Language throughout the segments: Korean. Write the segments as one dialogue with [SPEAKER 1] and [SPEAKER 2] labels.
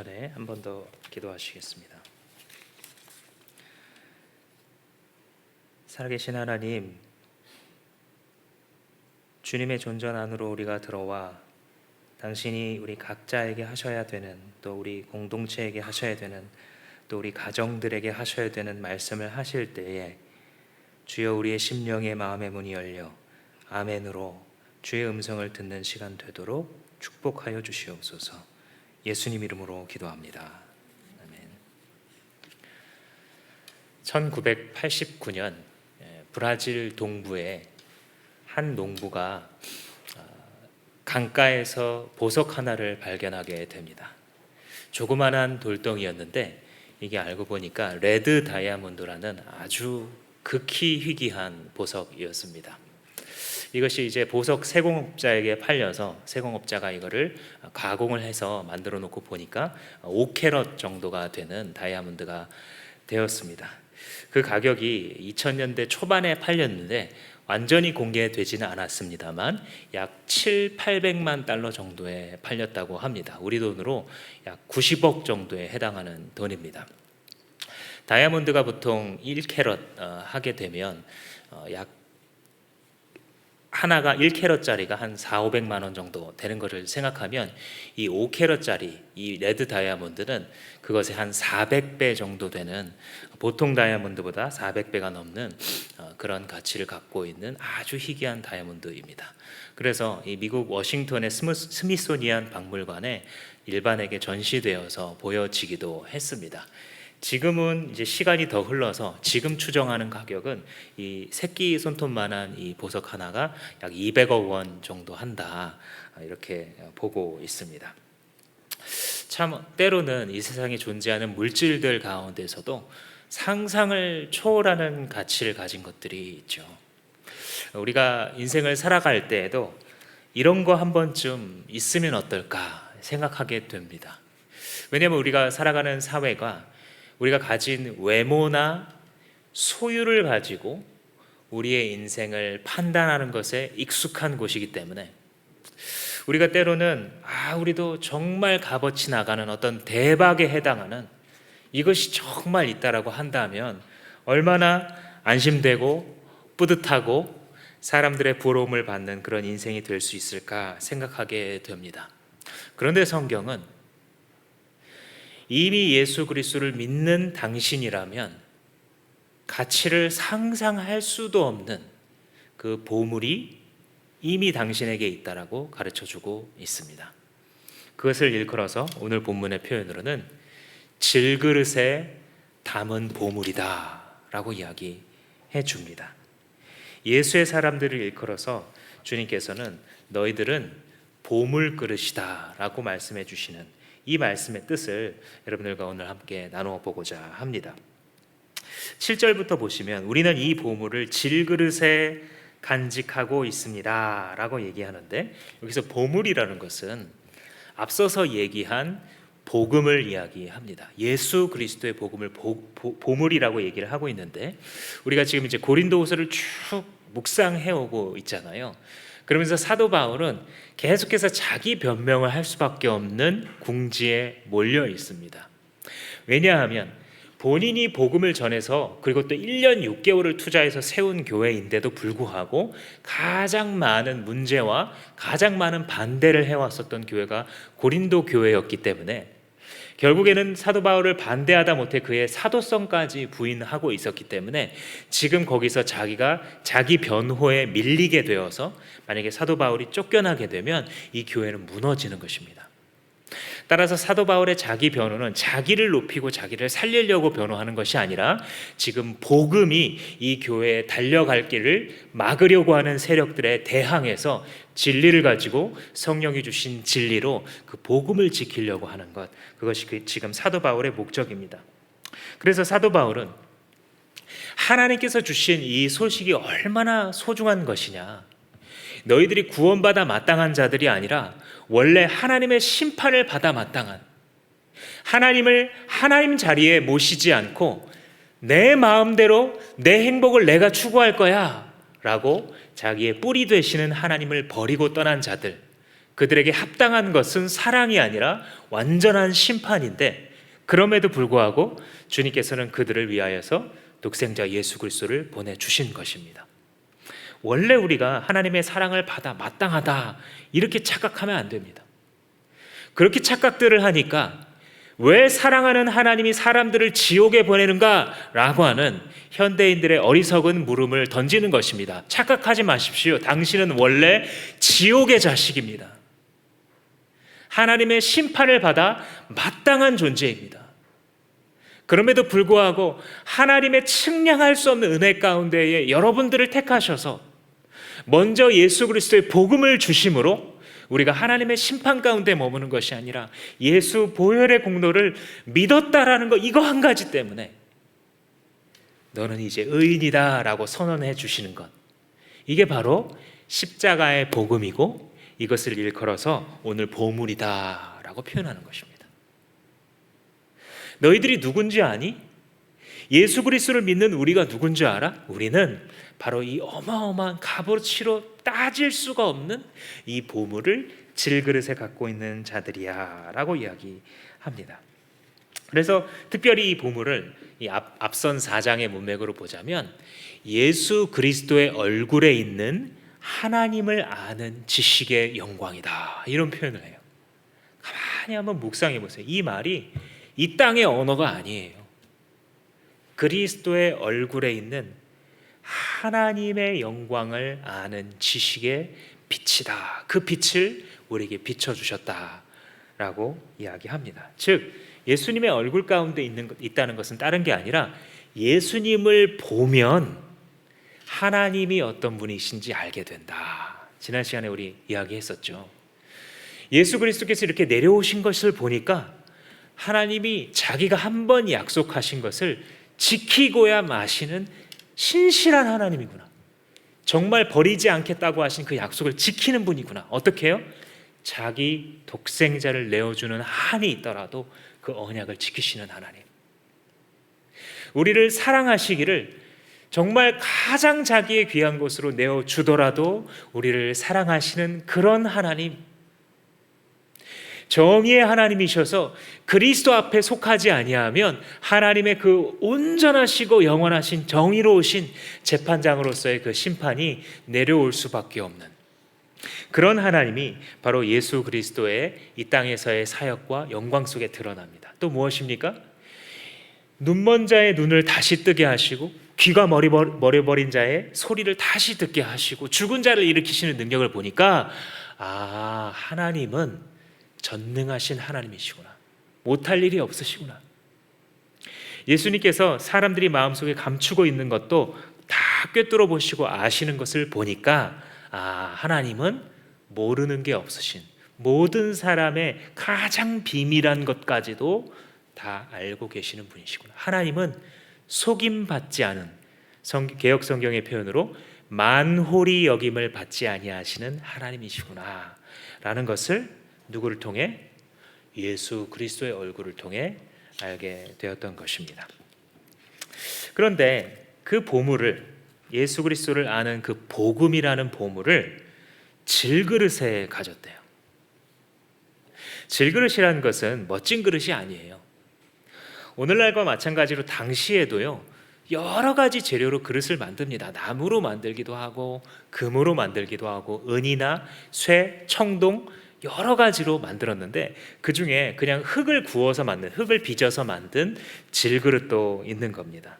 [SPEAKER 1] 전에 한 번 더 기도하시겠습니다. 살아계신 하나님, 주님의 존전 안으로 우리가 들어와 당신이 우리 각자에게 하셔야 되는, 또 우리 공동체에게 하셔야 되는, 또 우리 가정들에게 하셔야 되는 말씀을 하실 때에 주여 우리의 심령의 마음의 문이 열려 아멘으로 주의 음성을 듣는 시간 되도록 축복하여 주시옵소서. 예수님 이름으로 기도합니다. 아멘. 1989년 브라질 동부의 한 농부가 강가에서 보석 하나를 발견하게 됩니다. 조그만한 돌덩이였는데 이게 알고 보니까 레드 다이아몬드라는 아주 극히 희귀한 보석이었습니다. 이것이 이제 보석 세공업자에게 팔려서 세공업자가 이거를 가공을 해서 만들어 놓고 보니까 5캐럿 정도가 되는 다이아몬드가 되었습니다. 그 가격이 2000년대 초반에 팔렸는데 완전히 공개되지는 않았습니다만 약 700~800만 달러 정도에 팔렸다고 합니다. 우리 돈으로 약 90억 정도에 해당하는 돈입니다. 다이아몬드가 보통 1캐럿 하게 되면 약 하나가 1캐럿짜리가 한 400~500만 원 정도 되는 것을 생각하면 이 5캐럿짜리 이 레드 다이아몬드는 그것의 한 400배 정도 되는, 보통 다이아몬드보다 400배가 넘는 그런 가치를 갖고 있는 아주 희귀한 다이아몬드입니다. 그래서 이 미국 워싱턴의 스미소니안 박물관에 일반에게 전시되어서 보여지기도 했습니다. 지금은 이제 시간이 더 흘러서 지금 추정하는 가격은 이 새끼 손톱만한 이 보석 하나가 약 200억 원 정도 한다, 이렇게 보고 있습니다. 참 때로는 이 세상에 존재하는 물질들 가운데서도 상상을 초월하는 가치를 가진 것들이 있죠. 우리가 인생을 살아갈 때에도 이런 거 한 번쯤 있으면 어떨까 생각하게 됩니다. 왜냐하면 우리가 살아가는 사회가 우리가 가진 외모나 소유를 가지고 우리의 인생을 판단하는 것에 익숙한 곳이기 때문에 우리가 때로는 우리도 정말 값어치 나가는 어떤 대박에 해당하는 이것이 정말 있다라고 한다면 얼마나 안심되고 뿌듯하고 사람들의 부러움을 받는 그런 인생이 될 수 있을까 생각하게 됩니다. 그런데 성경은 이미 예수 그리스도를 믿는 당신이라면 가치를 상상할 수도 없는 그 보물이 이미 당신에게 있다라고 가르쳐주고 있습니다. 그것을 일컬어서 오늘 본문의 표현으로는 질그릇에 담은 보물이다 라고 이야기해 줍니다. 예수의 사람들을 일컬어서 주님께서는 너희들은 보물 그릇이다 라고 말씀해 주시는 이 말씀의 뜻을 여러분들과 오늘 함께 나누어 보고자 합니다. 7절부터 보시면 우리는 이 보물을 질그릇에 간직하고 있습니다 라고 얘기하는데, 여기서 보물이라는 것은 앞서서 얘기한 복음을 이야기합니다. 예수 그리스도의 복음을 보물이라고 얘기를 하고 있는데, 우리가 지금 이제 고린도후서를 쭉 묵상해 오고 있잖아요. 그러면서 사도 바울은 계속해서 자기 변명을 할 수밖에 없는 궁지에 몰려 있습니다. 왜냐하면 본인이 복음을 전해서 그리고 또 1년 6개월을 투자해서 세운 교회인데도 불구하고 가장 많은 문제와 가장 많은 반대를 해왔었던 교회가 고린도 교회였기 때문에 결국에는 사도 바울을 반대하다 못해 그의 사도성까지 부인하고 있었기 때문에 지금 거기서 자기가 자기 변호에 밀리게 되어서 만약에 사도 바울이 쫓겨나게 되면 이 교회는 무너지는 것입니다. 따라서 사도 바울의 자기 변호는 자기를 높이고 자기를 살리려고 변호하는 것이 아니라 지금 복음이 이 교회에 달려갈 길을 막으려고 하는 세력들에 대항해서 진리를 가지고 성령이 주신 진리로 그 복음을 지키려고 하는 것, 그것이 지금 사도 바울의 목적입니다. 그래서 사도 바울은 하나님께서 주신 이 소식이 얼마나 소중한 것이냐, 너희들이 구원받아 마땅한 자들이 아니라 원래 하나님의 심판을 받아 마땅한, 하나님을 하나님 자리에 모시지 않고 내 마음대로 내 행복을 내가 추구할 거야 라고 자기의 뿌리 되시는 하나님을 버리고 떠난 자들, 그들에게 합당한 것은 사랑이 아니라 완전한 심판인데, 그럼에도 불구하고 주님께서는 그들을 위하여서 독생자 예수 그리스도를 보내주신 것입니다. 원래 우리가 하나님의 사랑을 받아 마땅하다 이렇게 착각하면 안 됩니다. 그렇게 착각들을 하니까 왜 사랑하는 하나님이 사람들을 지옥에 보내는가 라고 하는 현대인들의 어리석은 물음을 던지는 것입니다. 착각하지 마십시오. 당신은 원래 지옥의 자식입니다. 하나님의 심판을 받아 마땅한 존재입니다. 그럼에도 불구하고 하나님의 측량할 수 없는 은혜 가운데에 여러분들을 택하셔서 먼저 예수 그리스도의 복음을 주심으로 우리가 하나님의 심판 가운데 머무는 것이 아니라 예수 보혈의 공로를 믿었다라는 것, 이거 한 가지 때문에 너는 이제 의인이다 라고 선언해 주시는 것, 이게 바로 십자가의 복음이고 이것을 일컬어서 오늘 보물이다 라고 표현하는 것입니다. 너희들이 누군지 아니? 예수 그리스도를 믿는 우리가 누군지 알아? 우리는 바로 이 어마어마한 값어치로 따질 수가 없는 이 보물을 질그릇에 갖고 있는 자들이야 라고 이야기합니다. 그래서 특별히 이 보물을 앞선 4장의 문맥으로 보자면 예수 그리스도의 얼굴에 있는 하나님을 아는 지식의 영광이다, 이런 표현을 해요. 가만히 한번 묵상해 보세요. 이 말이 이 땅의 언어가 아니에요. 그리스도의 얼굴에 있는 하나님의 영광을 아는 지식의 빛이다. 그 빛을 우리에게 비춰주셨다라고 이야기합니다. 즉 예수님의 얼굴 가운데 있다는 것은 다른 게 아니라 예수님을 보면 하나님이 어떤 분이신지 알게 된다. 지난 시간에 우리 이야기했었죠. 예수 그리스도께서 이렇게 내려오신 것을 보니까 하나님이 자기가 한 번 약속하신 것을 지키고야 마시는 신실한 하나님이구나. 정말 버리지 않겠다고 하신 그 약속을 지키는 분이구나. 어떻게 해요? 자기 독생자를 내어주는 한이 있더라도 그 언약을 지키시는 하나님. 우리를 사랑하시기를 정말 가장 자기의 귀한 곳으로 내어주더라도 우리를 사랑하시는 그런 하나님, 정의의 하나님이셔서 그리스도 앞에 속하지 아니하면 하나님의 그 온전하시고 영원하신 정의로우신 재판장으로서의 그 심판이 내려올 수밖에 없는 그런 하나님이 바로 예수 그리스도의 이 땅에서의 사역과 영광 속에 드러납니다. 또 무엇입니까? 눈먼 자의 눈을 다시 뜨게 하시고 귀가 머려버린 자의 소리를 다시 듣게 하시고 죽은 자를 일으키시는 능력을 보니까 하나님은 전능하신 하나님이시구나. 못할 일이 없으시구나. 예수님께서 사람들이 마음속에 감추고 있는 것도 다 꿰뚫어 보시고 아시는 것을 보니까 하나님은 모르는 게 없으신, 모든 사람의 가장 비밀한 것까지도 다 알고 계시는 분이시구나. 하나님은 속임받지 않은, 개역 성경의 표현으로 만홀히 여김을 받지 아니하시는 하나님이시구나 라는 것을 누구를 통해? 예수 그리스도의 얼굴을 통해 알게 되었던 것입니다. 그런데 그 보물을, 예수 그리스도를 아는 그 복음이라는 보물을 질그릇에 가졌대요. 질그릇이라는 것은 멋진 그릇이 아니에요. 오늘날과 마찬가지로 당시에도요, 여러 가지 재료로 그릇을 만듭니다. 나무로 만들기도 하고 금으로 만들기도 하고 은이나 쇠, 청동 여러 가지로 만들었는데 그 중에 그냥 흙을 구워서 만든, 흙을 빚어서 만든 질그릇도 있는 겁니다.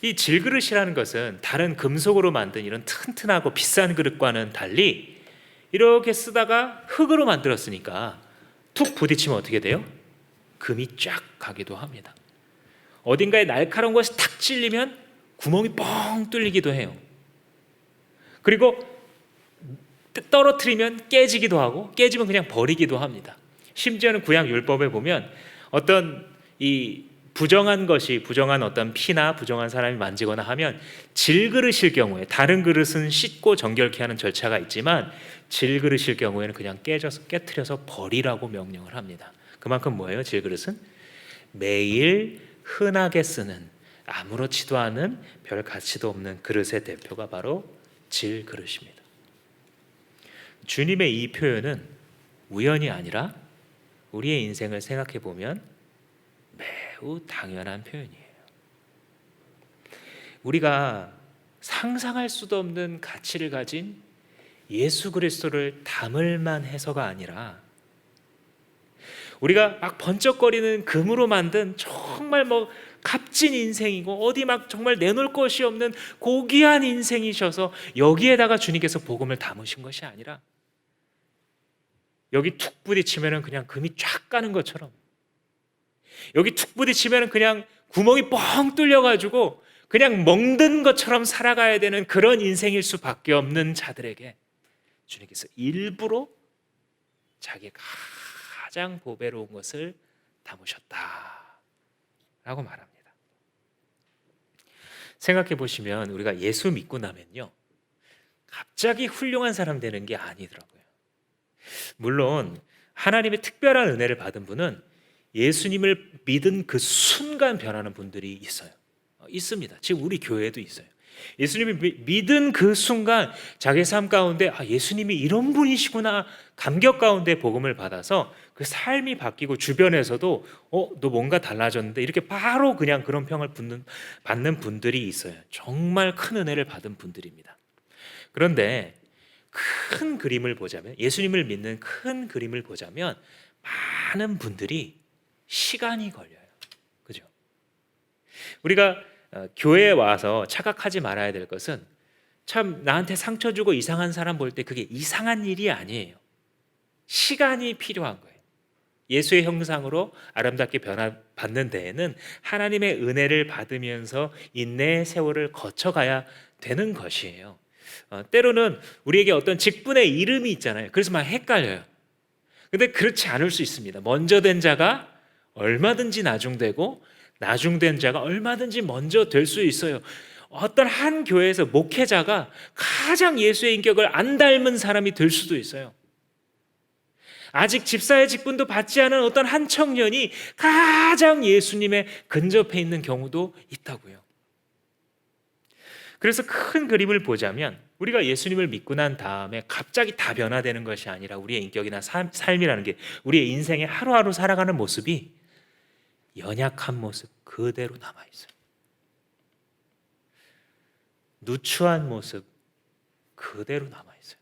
[SPEAKER 1] 이 질그릇이라는 것은 다른 금속으로 만든 이런 튼튼하고 비싼 그릇과는 달리 이렇게 쓰다가 흙으로 만들었으니까 툭 부딪히면 어떻게 돼요? 금이 쫙 가기도 합니다. 어딘가에 날카로운 것이 탁 찔리면 구멍이 뻥 뚫리기도 해요. 그리고 떨어뜨리면 깨지기도 하고 깨지면 그냥 버리기도 합니다. 심지어는 구약 율법에 보면 어떤 이 부정한 어떤 피나 부정한 사람이 만지거나 하면 질그릇일 경우에, 다른 그릇은 씻고 정결케 하는 절차가 있지만 질그릇일 경우에는 그냥 깨트려서 버리라고 명령을 합니다. 그만큼 뭐예요? 질그릇은 매일 흔하게 쓰는, 아무렇지도 않은, 별 가치도 없는 그릇의 대표가 바로 질그릇입니다. 주님의 이 표현은 우연이 아니라 우리의 인생을 생각해 보면 매우 당연한 표현이에요. 우리가 상상할 수도 없는 가치를 가진 예수 그리스도를 담을만 해서가 아니라 우리가 막 번쩍거리는 금으로 만든 정말 값진 인생이고 어디 막 정말 내놓을 것이 없는 고귀한 인생이셔서 여기에다가 주님께서 복음을 담으신 것이 아니라 여기 툭 부딪히면 그냥 금이 쫙 가는 것처럼, 여기 툭 부딪히면 그냥 구멍이 뻥 뚫려가지고 그냥 멍든 것처럼 살아가야 되는 그런 인생일 수밖에 없는 자들에게 주님께서 일부러 자기의 가장 보배로운 것을 담으셨다라고 말합니다. 생각해 보시면 우리가 예수 믿고 나면요, 갑자기 훌륭한 사람 되는 게 아니더라고요. 물론 하나님의 특별한 은혜를 받은 분은 예수님을 믿은 그 순간 변하는 분들이 있어요. 있습니다. 지금 우리 교회에도 있어요. 예수님을 믿은 그 순간 자기 삶 가운데 예수님이 이런 분이시구나 감격 가운데 복음을 받아서 그 삶이 바뀌고 주변에서도 너 뭔가 달라졌는데 이렇게 바로 그냥 그런 평을 받는 분들이 있어요. 정말 큰 은혜를 받은 분들입니다. 그런데 큰 그림을 보자면, 예수님을 믿는 큰 그림을 보자면 많은 분들이 시간이 걸려요. 그죠? 우리가 교회에 와서 착각하지 말아야 될 것은 참 나한테 상처 주고 이상한 사람 볼 때 그게 이상한 일이 아니에요. 시간이 필요한 거예요. 예수의 형상으로 아름답게 변화받는 데에는 하나님의 은혜를 받으면서 인내의 세월을 거쳐가야 되는 것이에요. 때로는 우리에게 어떤 직분의 이름이 있잖아요. 그래서 막 헷갈려요. 근데 그렇지 않을 수 있습니다. 먼저 된 자가 얼마든지 나중되고 나중된 자가 얼마든지 먼저 될 수 있어요. 어떤 한 교회에서 목회자가 가장 예수의 인격을 안 닮은 사람이 될 수도 있어요. 아직 집사의 직분도 받지 않은 어떤 한 청년이 가장 예수님에 근접해 있는 경우도 있다고요. 그래서 큰 그림을 보자면 우리가 예수님을 믿고 난 다음에 갑자기 다 변화되는 것이 아니라 우리의 인격이나 삶이라는 게, 우리의 인생의 하루하루 살아가는 모습이 연약한 모습 그대로 남아있어요. 누추한 모습 그대로 남아있어요.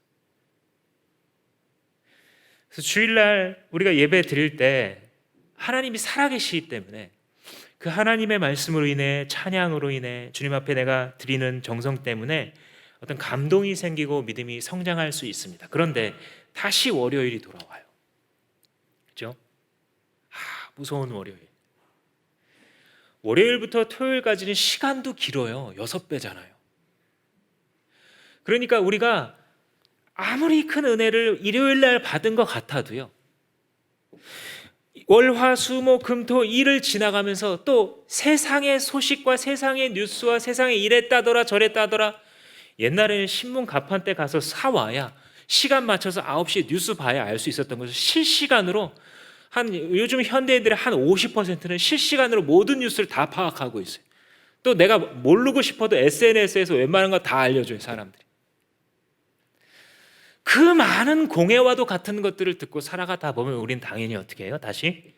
[SPEAKER 1] 그래서 주일날 우리가 예배 드릴 때 하나님이 살아계시기 때문에 그 하나님의 말씀으로 인해, 찬양으로 인해, 주님 앞에 내가 드리는 정성 때문에 어떤 감동이 생기고 믿음이 성장할 수 있습니다. 그런데 다시 월요일이 돌아와요. 그렇죠? 무서운 월요일. 월요일부터 토요일까지는 시간도 길어요. 6배잖아요. 그러니까 우리가 아무리 큰 은혜를 일요일날 받은 것 같아도요, 월화수목금토 일을 지나가면서 또 세상의 소식과 세상의 뉴스와 세상의 이랬다더라 저랬다더라, 옛날에는 신문 가판대 가서 사와야 시간 맞춰서 9시에 뉴스 봐야 알 수 있었던 것을 실시간으로, 요즘 현대인들의 한 50%는 실시간으로 모든 뉴스를 다 파악하고 있어요. 또 내가 모르고 싶어도 SNS에서 웬만한 거 다 알려줘요, 사람들이. 그 많은 공예와도 같은 것들을 듣고 살아가다 보면 우린 당연히 어떻게 해요? 다시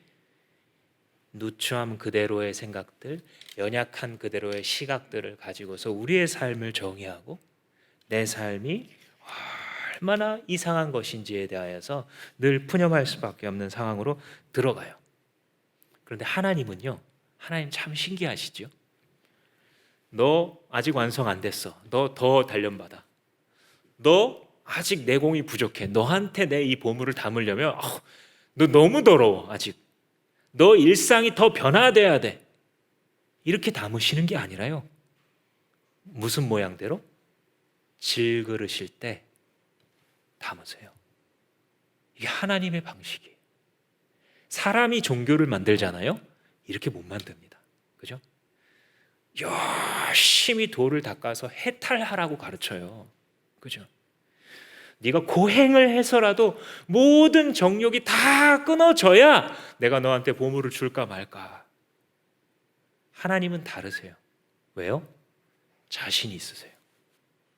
[SPEAKER 1] 누추함 그대로의 생각들, 연약한 그대로의 시각들을 가지고서 우리의 삶을 정의하고 내 삶이 얼마나 이상한 것인지에 대하여서 늘 푸념할 수밖에 없는 상황으로 들어가요. 그런데 하나님은요, 하나님 참 신기하시죠? 너 아직 완성 안 됐어. 너 더 단련받아. 너 아직 내공이 부족해. 너한테 내 이 보물을 담으려면 너 너무 더러워. 아직 너 일상이 더 변화돼야 돼. 이렇게 담으시는 게 아니라요, 무슨 모양대로? 질그릇일 때 담으세요. 이게 하나님의 방식이에요. 사람이 종교를 만들잖아요. 이렇게 못 만듭니다. 그죠? 열심히 돌을 닦아서 해탈하라고 가르쳐요. 그죠? 네가 고행을 해서라도 모든 정욕이 다 끊어져야 내가 너한테 보물을 줄까 말까. 하나님은 다르세요. 왜요? 자신이 있으세요.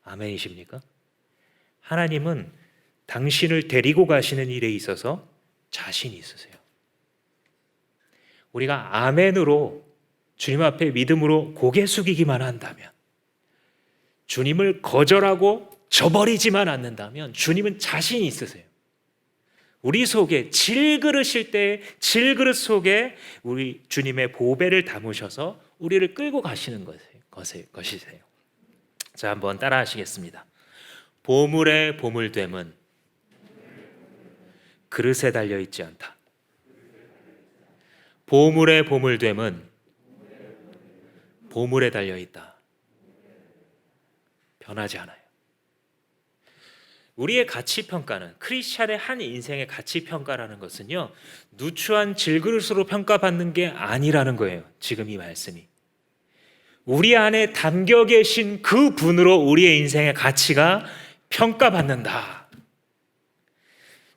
[SPEAKER 1] 아멘이십니까? 하나님은 당신을 데리고 가시는 일에 있어서 자신이 있으세요. 우리가 아멘으로 주님 앞에 믿음으로 고개 숙이기만 한다면, 주님을 거절하고 저버리지만 않는다면 주님은 자신이 있으세요. 우리 속에 질그릇일 때 질그릇 속에 우리 주님의 보배를 담으셔서 우리를 끌고 가시는 것이세요. 자, 한번 따라 하시겠습니다. 보물의 보물됨은 그릇에 달려있지 않다. 보물의 보물됨은 보물에 달려있다. 변하지 않아요. 우리의 가치평가는, 크리스찬의 한 인생의 가치평가라는 것은요, 누추한 질그릇으로 평가받는 게 아니라는 거예요. 지금 이 말씀이 우리 안에 담겨 계신 그 분으로 우리의 인생의 가치가 평가받는다.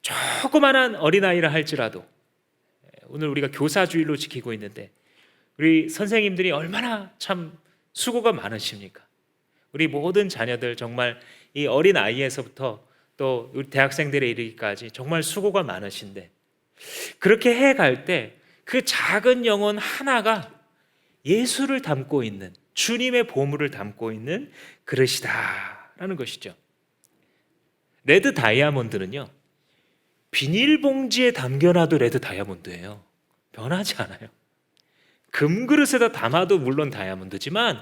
[SPEAKER 1] 조그만한 어린아이라 할지라도, 오늘 우리가 교사주일로 지키고 있는데 우리 선생님들이 얼마나 참 수고가 많으십니까? 우리 모든 자녀들 정말 이 어린아이에서부터 또 우리 대학생들에 이르기까지 정말 수고가 많으신데, 그렇게 해갈 때 그 작은 영혼 하나가 예수를 담고 있는, 주님의 보물을 담고 있는 그릇이다라는 것이죠. 레드 다이아몬드는요, 비닐봉지에 담겨놔도 레드 다이아몬드예요. 변하지 않아요. 금그릇에다 담아도 물론 다이아몬드지만,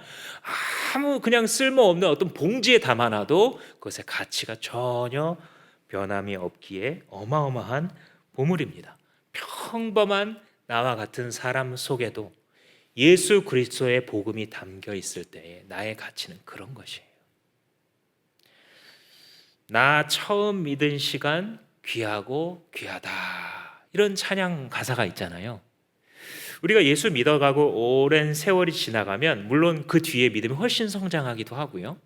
[SPEAKER 1] 아무 그냥 쓸모없는 어떤 봉지에 담아놔도 그것의 가치가 전혀 변함이 없기에 어마어마한 보물입니다. 평범한 나와 같은 사람 속에도 예수 그리스도의 복음이 담겨 있을 때에 나의 가치는 그런 것이에요. 나 처음 믿은 시간 귀하고 귀하다, 이런 찬양 가사가 있잖아요. 우리가 예수 믿어가고 오랜 세월이 지나가면 물론 그 뒤에 믿음이 훨씬 성장하기도 하고요,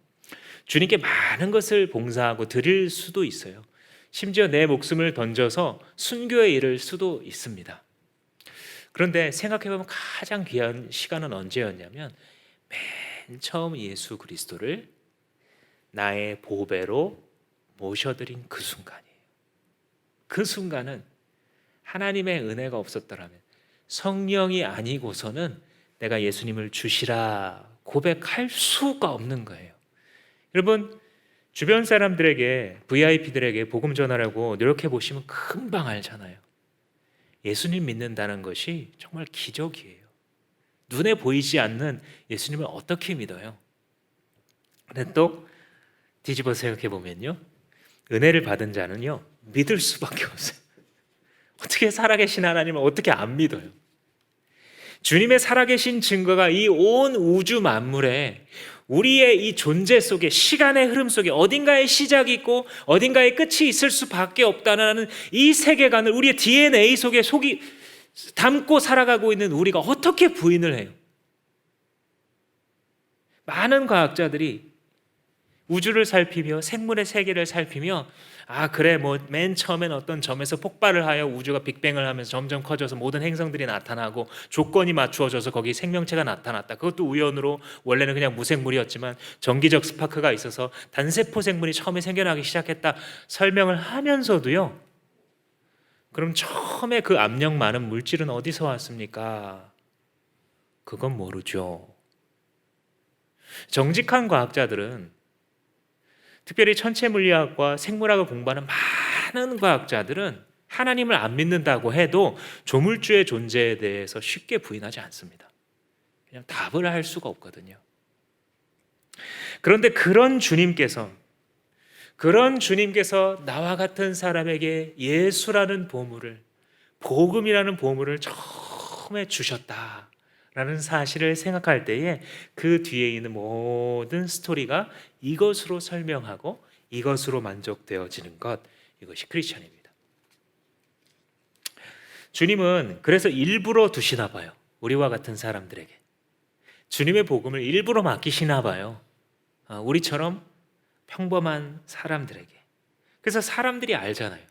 [SPEAKER 1] 주님께 많은 것을 봉사하고 드릴 수도 있어요. 심지어 내 목숨을 던져서 순교에 이를 수도 있습니다. 그런데 생각해보면 가장 귀한 시간은 언제였냐면, 맨 처음 예수 그리스도를 나의 보배로 모셔드린 그 순간이에요. 그 순간은 하나님의 은혜가 없었더라면, 성령이 아니고서는 내가 예수님을 주시라 고백할 수가 없는 거예요. 여러분, 주변 사람들에게, VIP들에게 복음 전하려고 노력해 보시면 금방 알잖아요. 예수님 믿는다는 것이 정말 기적이에요. 눈에 보이지 않는 예수님을 어떻게 믿어요? 근데 또 뒤집어 생각해 보면요, 은혜를 받은 자는요, 믿을 수밖에 없어요. 어떻게 살아계신 하나님을 어떻게 안 믿어요? 주님의 살아계신 증거가 이 온 우주 만물에, 우리의 이 존재 속에, 시간의 흐름 속에 어딘가에 시작이 있고 어딘가에 끝이 있을 수밖에 없다는 이 세계관을 우리의 DNA 속에 담고 살아가고 있는 우리가 어떻게 부인을 해요? 많은 과학자들이 우주를 살피며 생물의 세계를 살피며, 그래, 맨 처음엔 어떤 점에서 폭발을 하여 우주가 빅뱅을 하면서 점점 커져서 모든 행성들이 나타나고 조건이 맞추어져서 거기 생명체가 나타났다. 그것도 우연으로, 원래는 그냥 무생물이었지만 전기적 스파크가 있어서 단세포 생물이 처음에 생겨나기 시작했다 설명을 하면서도요, 그럼 처음에 그 압력 많은 물질은 어디서 왔습니까? 그건 모르죠. 정직한 과학자들은, 특별히 천체 물리학과 생물학을 공부하는 많은 과학자들은 하나님을 안 믿는다고 해도 조물주의 존재에 대해서 쉽게 부인하지 않습니다. 그냥 답을 할 수가 없거든요. 그런데 그런 주님께서 나와 같은 사람에게 예수라는 보물을, 복음이라는 보물을 처음에 주셨다 라는 사실을 생각할 때에 그 뒤에 있는 모든 스토리가 이것으로 설명하고 이것으로 만족되어지는 것, 이것이 크리스천입니다. 주님은 그래서 일부러 두시나 봐요. 우리와 같은 사람들에게 주님의 복음을 일부러 맡기시나 봐요. 우리처럼 평범한 사람들에게. 그래서 사람들이 알잖아요.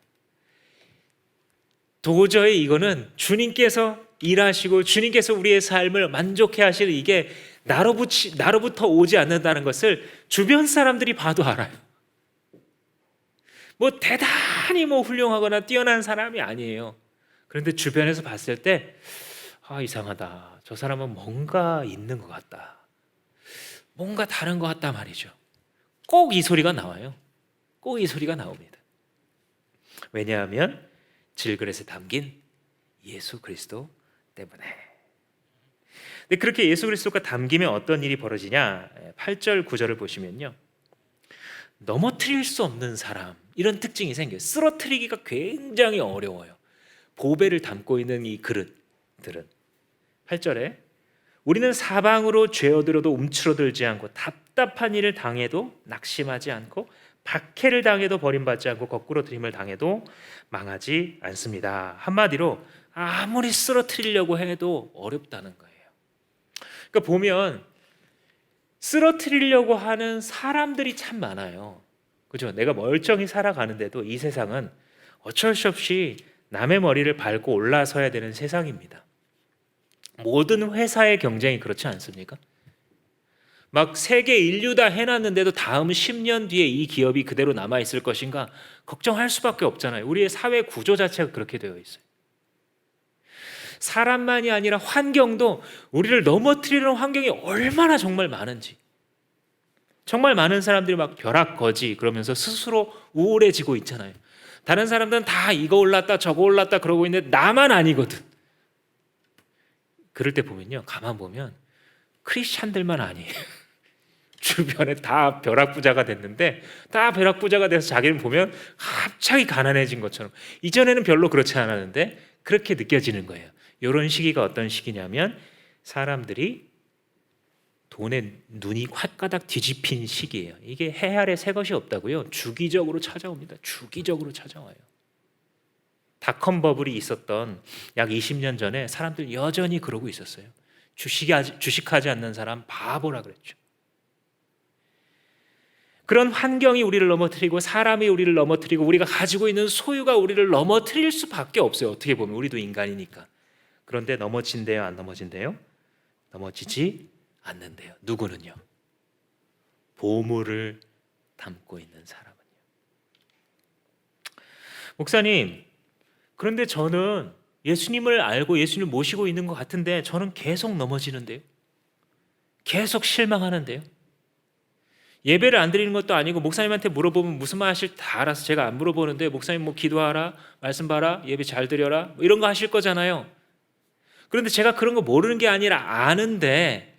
[SPEAKER 1] 도저히 이거는 주님께서 일하시고 주님께서 우리의 삶을 만족해 하실, 이게 나로부터 오지 않는다는 것을 주변 사람들이 봐도 알아요. 뭐 대단히 뭐 훌륭하거나 뛰어난 사람이 아니에요. 그런데 주변에서 봤을 때 이상하다. 저 사람은 뭔가 있는 것 같다. 뭔가 다른 것 같다 말이죠. 꼭 이 소리가 나와요. 꼭 이 소리가 나옵니다. 왜냐하면 질그릇에 담긴 예수 그리스도 때문에. 근데 그렇게 예수 그리스도가 담기면 어떤 일이 벌어지냐? 8절 9절을 보시면요, 넘어뜨릴 수 없는 사람, 이런 특징이 생겨요. 쓰러뜨리기가 굉장히 어려워요. 보배를 담고 있는 이 그릇들은. 8절에 우리는 사방으로 죄어들어도 움츠러들지 않고 답답한 일을 당해도 낙심하지 않고 박해를 당해도 버림받지 않고 거꾸로 들임을 당해도 망하지 않습니다. 한마디로 아무리 쓰러뜨리려고 해도 어렵다는 거예요. 그러니까 보면 쓰러뜨리려고 하는 사람들이 참 많아요. 그죠? 내가 멀쩡히 살아가는데도 이 세상은 어쩔 수 없이 남의 머리를 밟고 올라서야 되는 세상입니다. 모든 회사의 경쟁이 그렇지 않습니까? 막 세계 인류 다 해놨는데도 다음 10년 뒤에 이 기업이 그대로 남아있을 것인가 걱정할 수밖에 없잖아요. 우리의 사회 구조 자체가 그렇게 되어 있어요. 사람만이 아니라 환경도 우리를 넘어뜨리는 환경이 얼마나 정말 많은지, 정말 많은 사람들이 막 벼락거지 그러면서 스스로 우울해지고 있잖아요. 다른 사람들은 다 이거 올랐다 저거 올랐다 그러고 있는데 나만 아니거든. 그럴 때 보면요, 가만 보면 크리스찬들만 아니에요. 주변에 다 벼락부자가 됐는데, 다 벼락부자가 돼서 자기는 보면 갑자기 가난해진 것처럼, 이전에는 별로 그렇지 않았는데 그렇게 느껴지는 거예요. 이런 시기가 어떤 시기냐면 사람들이 돈에 눈이 홧가닥 뒤집힌 시기예요. 이게 해 아래 새 것이 없다고요. 주기적으로 찾아옵니다. 주기적으로 찾아와요. 닷컴 버블이 있었던 약 20년 전에 사람들 여전히 그러고 있었어요. 주식하지 않는 사람 바보라 그랬죠. 그런 환경이 우리를 넘어뜨리고 사람이 우리를 넘어뜨리고 우리가 가지고 있는 소유가 우리를 넘어뜨릴 수밖에 없어요. 어떻게 보면 우리도 인간이니까. 그런데 넘어진대요, 안 넘어진대요? 넘어지지 않는데요. 누구는요? 보물을 담고 있는 사람은요. 목사님, 그런데 저는 예수님을 알고 예수님을 모시고 있는 것 같은데 저는 계속 넘어지는데요. 계속 실망하는데요. 예배를 안 드리는 것도 아니고 목사님한테 물어보면 무슨 말 하실 다 알아서 제가 안 물어보는데 목사님 뭐 기도하라, 말씀 봐라, 예배 잘 드려라 뭐 이런 거 하실 거잖아요. 그런데 제가 그런 거 모르는 게 아니라 아는데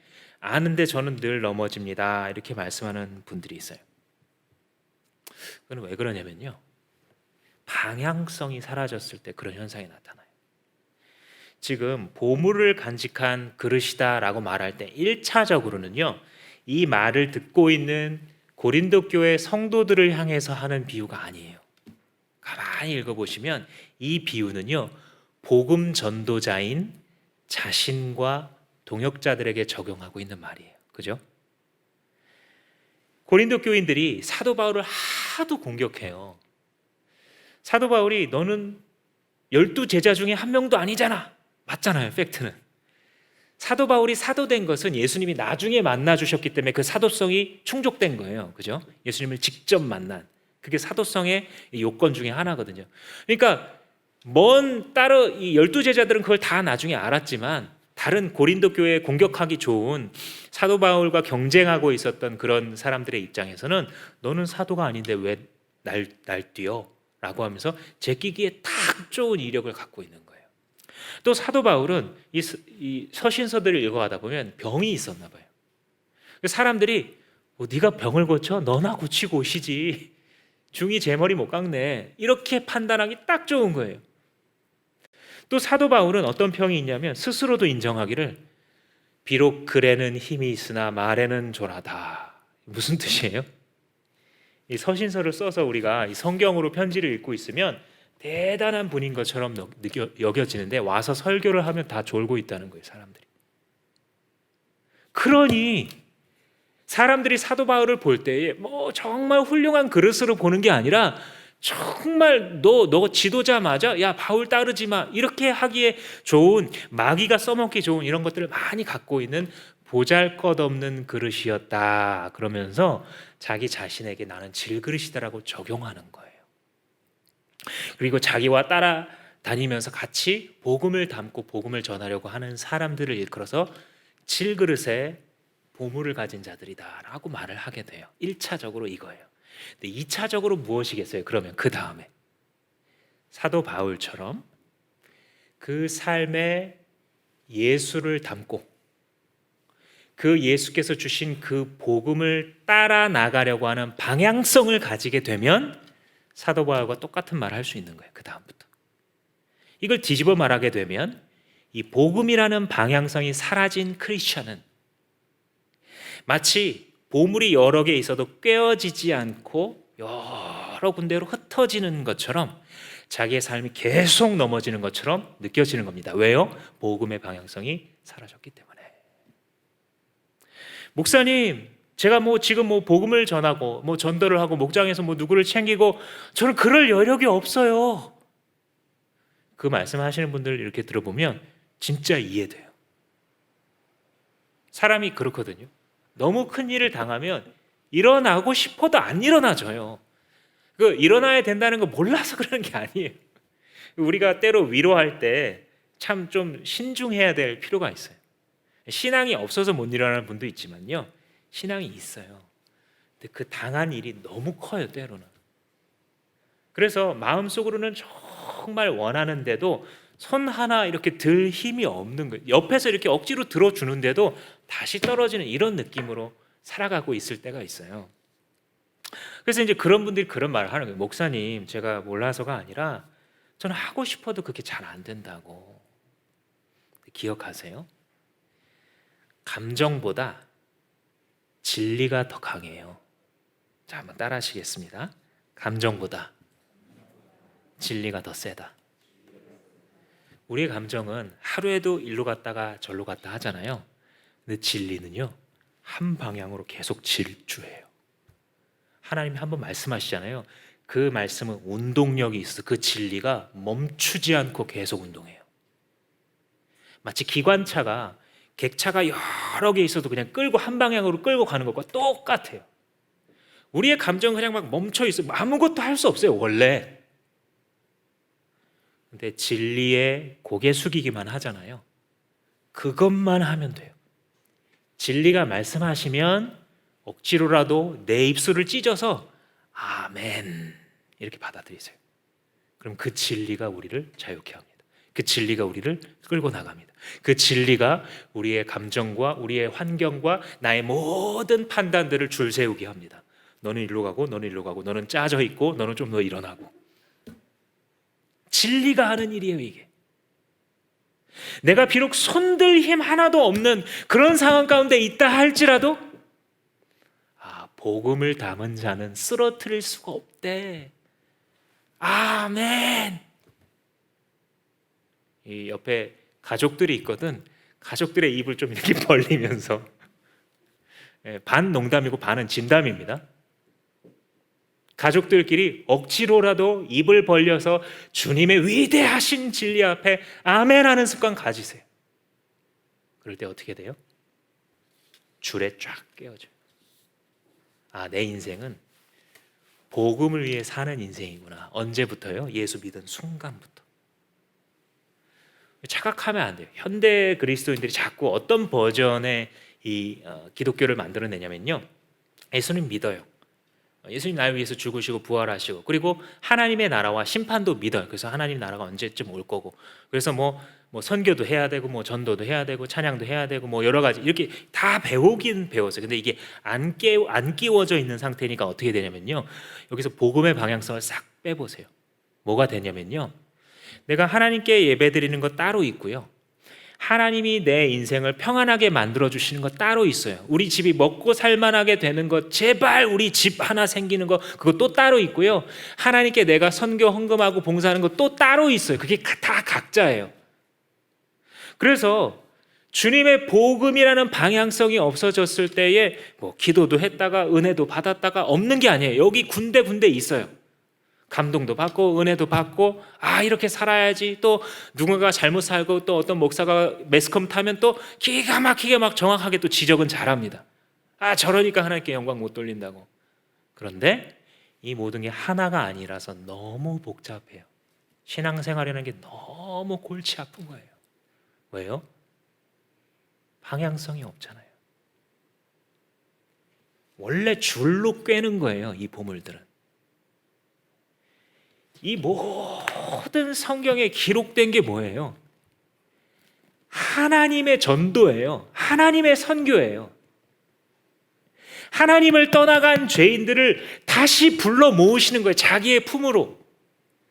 [SPEAKER 1] 저는 늘 넘어집니다. 이렇게 말씀하는 분들이 있어요. 그건 왜 그러냐면요, 방향성이 사라졌을 때 그런 현상이 나타나요. 지금 보물을 간직한 그릇이다라고 말할 때 1차적으로는요, 이 말을 듣고 있는 고린도 교회 성도들을 향해서 하는 비유가 아니에요. 가만히 읽어보시면 이 비유는요, 복음 전도자인 자신과 동역자들에게 적용하고 있는 말이에요. 그죠? 고린도 교인들이 사도 바울을 하도 공격해요. 사도 바울이 너는 12제자 중에 한 명도 아니잖아. 맞잖아요. 팩트는. 사도 바울이 사도된 것은 예수님이 나중에 만나주셨기 때문에 그 사도성이 충족된 거예요. 그죠? 예수님을 직접 만난. 그게 사도성의 요건 중에 하나거든요. 그러니까 따로 이 12제자들은 그걸 다 나중에 알았지만 다른 고린도 교회에 공격하기 좋은 사도 바울과 경쟁하고 있었던 그런 사람들의 입장에서는 너는 사도가 아닌데 왜 날 뛰어? 라고 하면서 제끼기에 딱 좋은 이력을 갖고 있는 거예요. 또 사도 바울은 이 서신서들을 읽어가다 보면 병이 있었나 봐요. 사람들이 네가 병을 고쳐? 너나 고치고 오시지. 중이 제 머리 못 깎네. 이렇게 판단하기 딱 좋은 거예요. 또 사도 바울은 어떤 평이 있냐면 스스로도 인정하기를 비록 글에는 힘이 있으나 말에는 조라다. 무슨 뜻이에요? 이 서신서를 써서 우리가 이 성경으로 편지를 읽고 있으면 대단한 분인 것처럼 여겨지는데 와서 설교를 하면 다 졸고 있다는 거예요, 사람들이. 그러니 사람들이 사도 바울을 볼 때에 뭐 정말 훌륭한 그릇으로 보는 게 아니라 정말 너 지도자 맞아? 야, 바울 따르지 마. 이렇게 하기에 좋은, 마귀가 써먹기 좋은 이런 것들을 많이 갖고 있는 보잘것없는 그릇이었다. 그러면서 자기 자신에게 나는 질그릇이다라고 적용하는 거예요. 그리고 자기와 따라다니면서 같이 복음을 담고 복음을 전하려고 하는 사람들을 일컬어서 질그릇에 보물을 가진 자들이다라고 말을 하게 돼요. 1차적으로 이거예요. 근데 2차적으로 무엇이겠어요? 그러면 그 다음에 사도 바울처럼 그 삶에 예수를 담고 그 예수께서 주신 그 복음을 따라 나가려고 하는 방향성을 가지게 되면 사도 바울과 똑같은 말을 할 수 있는 거예요. 그 다음부터 이걸 뒤집어 말하게 되면 이 복음이라는 방향성이 사라진 크리스천은 마치 보물이 여러 개 있어도 꿰어지지 않고 여러 군데로 흩어지는 것처럼 자기의 삶이 계속 넘어지는 것처럼 느껴지는 겁니다. 왜요? 복음의 방향성이 사라졌기 때문에. 목사님, 제가 지금 복음을 전하고 전도를 하고 목장에서 누구를 챙기고 저는 그럴 여력이 없어요. 그 말씀하시는 분들 이렇게 들어보면 진짜 이해돼요. 사람이 그렇거든요. 너무 큰 일을 당하면 일어나고 싶어도 안 일어나져요. 일어나야 된다는 거 몰라서 그러는 게 아니에요. 우리가 때로 위로할 때 참 좀 신중해야 될 필요가 있어요. 신앙이 없어서 못 일어나는 분도 있지만요, 신앙이 있어요. 근데 그 당한 일이 너무 커요, 때로는. 그래서 마음속으로는 정말 원하는데도 손 하나 이렇게 들 힘이 없는 거예요. 옆에서 이렇게 억지로 들어주는데도 다시 떨어지는 이런 느낌으로 살아가고 있을 때가 있어요. 그래서 이제 그런 분들이 그런 말을 하는 거예요. 목사님, 제가 몰라서가 아니라 저는 하고 싶어도 그게 잘 안 된다고. 기억하세요? 감정보다 진리가 더 강해요. 자, 한번 따라 하시겠습니다. 감정보다 진리가 더 세다. 우리의 감정은 하루에도 일로 갔다가 절로 갔다 하잖아요. 근데 진리는요, 한 방향으로 계속 질주해요. 하나님이 한번 말씀하시잖아요. 그 말씀은 운동력이 있어서 그 진리가 멈추지 않고 계속 운동해요. 마치 기관차가 객차가 여러 개 있어도 그냥 끌고 한 방향으로 끌고 가는 것과 똑같아요. 우리의 감정은 그냥 막 멈춰 있어요. 아무것도 할 수 없어요, 원래. 근데 진리에 고개 숙이기만 하잖아요. 그것만 하면 돼요. 진리가 말씀하시면 억지로라도 내 입술을 찢어서 아멘 이렇게 받아들이세요. 그럼 그 진리가 우리를 자유케 합니다. 그 진리가 우리를 끌고 나갑니다. 그 진리가 우리의 감정과 우리의 환경과 나의 모든 판단들을 줄 세우게 합니다. 너는 일로 가고 너는 일로 가고 너는 짜져 있고 너는 좀 더 일어나고. 진리가 하는 일이에요, 이게. 내가 비록 손들 힘 하나도 없는 그런 상황 가운데 있다 할지라도 복음을 담은 자는 쓰러뜨릴 수가 없대. 아멘. 이 옆에 가족들이 있거든. 가족들의 입을 좀 이렇게 벌리면서 반 농담이고 반은 진담입니다. 가족들끼리 억지로라도 입을 벌려서 주님의 위대하신 진리 앞에 아멘 하는 습관 가지세요. 그럴 때 어떻게 돼요? 줄에 쫙 깨어져요. 내 인생은 복음을 위해 사는 인생이구나. 언제부터요? 예수 믿은 순간부터. 착각하면 안 돼요. 현대 그리스도인들이 자꾸 어떤 버전의 이 기독교를 만들어내냐면요, 예수님 믿어요. 예수님 나를 위해서 죽으시고 부활하시고 그리고 하나님의 나라와 심판도 믿어요. 그래서 하나님 나라가 언제쯤 올 거고, 그래서 뭐 선교도 해야 되고 전도도 해야 되고 찬양도 해야 되고 여러 가지 이렇게 다 배우긴 배웠어요. 근데 이게 안 끼워져 있는 상태니까 어떻게 되냐면요, 여기서 복음의 방향성을 싹 빼보세요. 뭐가 되냐면요, 내가 하나님께 예배드리는 거 따로 있고요, 하나님이 내 인생을 평안하게 만들어주시는 거 따로 있어요. 우리 집이 먹고 살만하게 되는 것, 제발 우리 집 하나 생기는 거, 그거 또 따로 있고요, 하나님께 내가 선교 헌금하고 봉사하는 거 또 따로 있어요. 그게 다 각자예요. 그래서 주님의 복음이라는 방향성이 없어졌을 때에 기도도 했다가 은혜도 받았다가 없는 게 아니에요. 여기 군데 있어요. 감동도 받고 은혜도 받고 이렇게 살아야지, 또 누군가 잘못 살고 또 어떤 목사가 매스컴 타면 또 기가 막히게 막 정확하게 또 지적은 잘합니다. 저러니까 하나님께 영광 못 돌린다고. 그런데 이 모든 게 하나가 아니라서 너무 복잡해요. 신앙생활이라는 게 너무 골치 아픈 거예요. 왜요? 방향성이 없잖아요. 원래 줄로 꿰는 거예요, 이 보물들은. 이 모든 성경에 기록된 게 뭐예요? 하나님의 전도예요. 하나님의 선교예요. 하나님을 떠나간 죄인들을 다시 불러 모으시는 거예요. 자기의 품으로.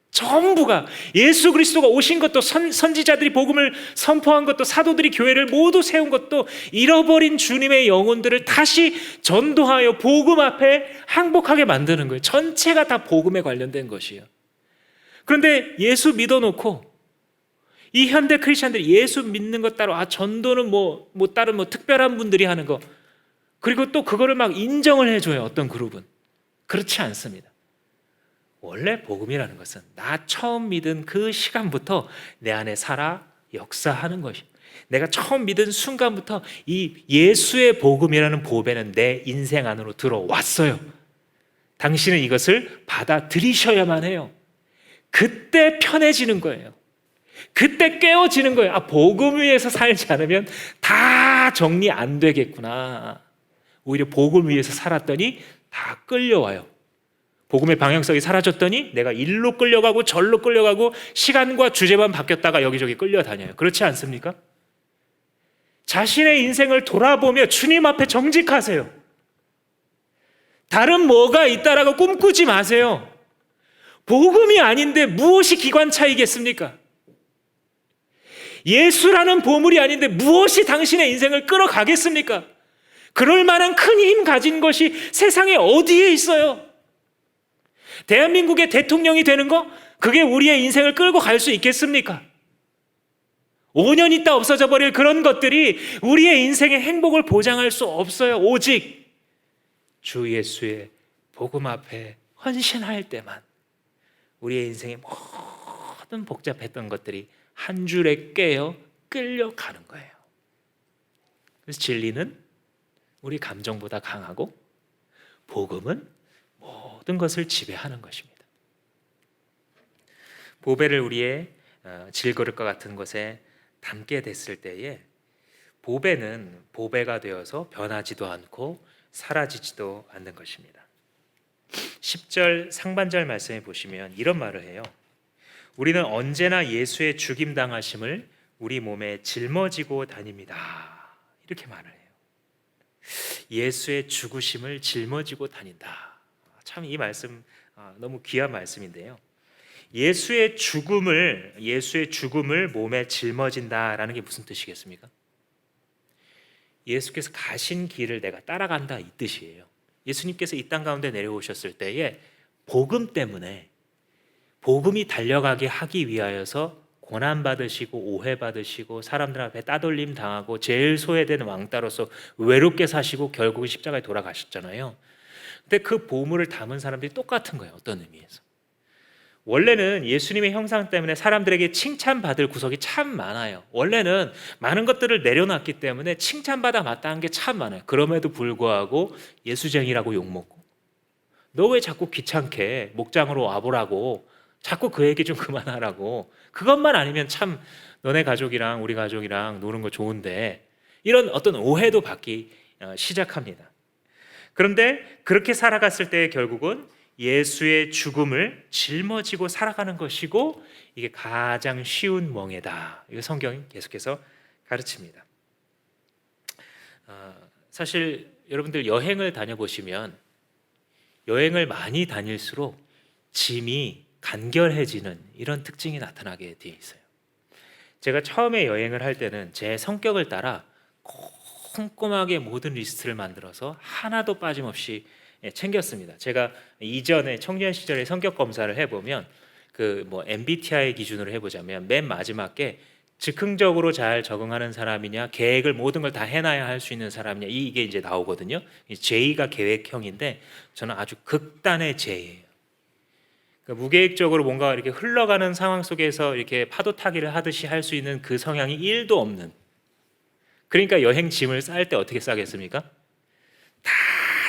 [SPEAKER 1] 전부가 예수 그리스도가 오신 것도 선지자들이 복음을 선포한 것도 사도들이 교회를 모두 세운 것도 잃어버린 주님의 영혼들을 다시 전도하여 복음 앞에 항복하게 만드는 거예요. 전체가 다 복음에 관련된 것이에요. 그런데 예수 믿어놓고 이 현대 크리스천들이 예수 믿는 것 따로 전도는 다른 특별한 분들이 하는 거, 그리고 또 그거를 막 인정을 해줘요. 어떤 그룹은. 그렇지 않습니다. 원래 복음이라는 것은 나 처음 믿은 그 시간부터 내 안에 살아 역사하는 것이에요. 내가 처음 믿은 순간부터 이 예수의 복음이라는 보배는 내 인생 안으로 들어왔어요. 당신은 이것을 받아들이셔야만 해요. 그때 편해지는 거예요. 그때 깨어지는 거예요. 복음 위에서 살지 않으면 다 정리 안 되겠구나. 오히려 복음 위에서 살았더니 다 끌려와요. 복음의 방향성이 사라졌더니 내가 일로 끌려가고 절로 끌려가고 시간과 주제만 바뀌었다가 여기저기 끌려다녀요. 그렇지 않습니까? 자신의 인생을 돌아보며 주님 앞에 정직하세요. 다른 뭐가 있다라고 꿈꾸지 마세요. 복음이 아닌데 무엇이 기관차이겠습니까? 예수라는 보물이 아닌데 무엇이 당신의 인생을 끌어가겠습니까? 그럴 만한 큰 힘 가진 것이 세상에 어디에 있어요? 대한민국의 대통령이 되는 거? 그게 우리의 인생을 끌고 갈 수 있겠습니까? 5년 있다 없어져 버릴 그런 것들이 우리의 인생의 행복을 보장할 수 없어요. 오직 주 예수의 복음 앞에 헌신할 때만 우리의 인생의 모든 복잡했던 것들이 한 줄에 깨어 끌려가는 거예요. 그래서 진리는 우리 감정보다 강하고 복음은 모든 것을 지배하는 것입니다. 보배를 우리의 질그릇과 같은 것에 담게 됐을 때에 보배는 보배가 되어서 변하지도 않고 사라지지도 않는 것입니다. 10절 상반절 말씀에 보시면 이런 말을 해요. 우리는 언제나 예수의 죽임당하심을 우리 몸에 짊어지고 다닙니다. 이렇게 말을 해요. 예수의 죽으심을 짊어지고 다닌다. 참 이 말씀 너무 귀한 말씀인데요. 예수의 죽음을 몸에 짊어진다라는 게 무슨 뜻이겠습니까? 예수께서 가신 길을 내가 따라간다 이 뜻이에요. 예수님께서 이 땅 가운데 내려오셨을 때에 복음 때문에 복음이 달려가게 하기 위하여서 고난받으시고 오해받으시고 사람들 앞에 따돌림 당하고 제일 소외된 왕따로서 외롭게 사시고 결국은 십자가에 돌아가셨잖아요. 근데 그 보물을 담은 사람들이 똑같은 거예요. 어떤 의미에서. 원래는 예수님의 형상 때문에 사람들에게 칭찬받을 구석이 참 많아요. 원래는 많은 것들을 내려놨기 때문에 칭찬받아 마땅한 게 참 많아요. 그럼에도 불구하고 예수쟁이라고 욕먹고, 너 왜 자꾸 귀찮게 목장으로 와보라고, 자꾸 그 얘기 좀 그만하라고, 그것만 아니면 참 너네 가족이랑 우리 가족이랑 노는 거 좋은데, 이런 어떤 오해도 받기 시작합니다. 그런데 그렇게 살아갔을 때 결국은 예수의 죽음을 짊어지고 살아가는 것이고 이게 가장 쉬운 멍에다. 이거 성경이 계속해서 가르칩니다. 사실 여러분들 여행을 다녀보시면 여행을 많이 다닐수록 짐이 간결해지는 이런 특징이 나타나게 되어 있어요. 제가 처음에 여행을 할 때는 제 성격을 따라 꼼꼼하게 모든 리스트를 만들어서 하나도 빠짐없이 챙겼습니다. 제가 이전에 청년 시절에 성격 검사를 해보면 MBTI 기준으로 해보자면 맨 마지막에 즉흥적으로 잘 적응하는 사람이냐, 계획을 모든 걸 다 해놔야 할 수 있는 사람이냐, 이게 이제 나오거든요. J가 계획형인데 저는 아주 극단의 J예요. 그러니까 무계획적으로 뭔가 이렇게 흘러가는 상황 속에서 이렇게 파도 타기를 하듯이 할 수 있는 그 성향이 1도 없는. 그러니까 여행 짐을 쌀 때 어떻게 싸겠습니까? 다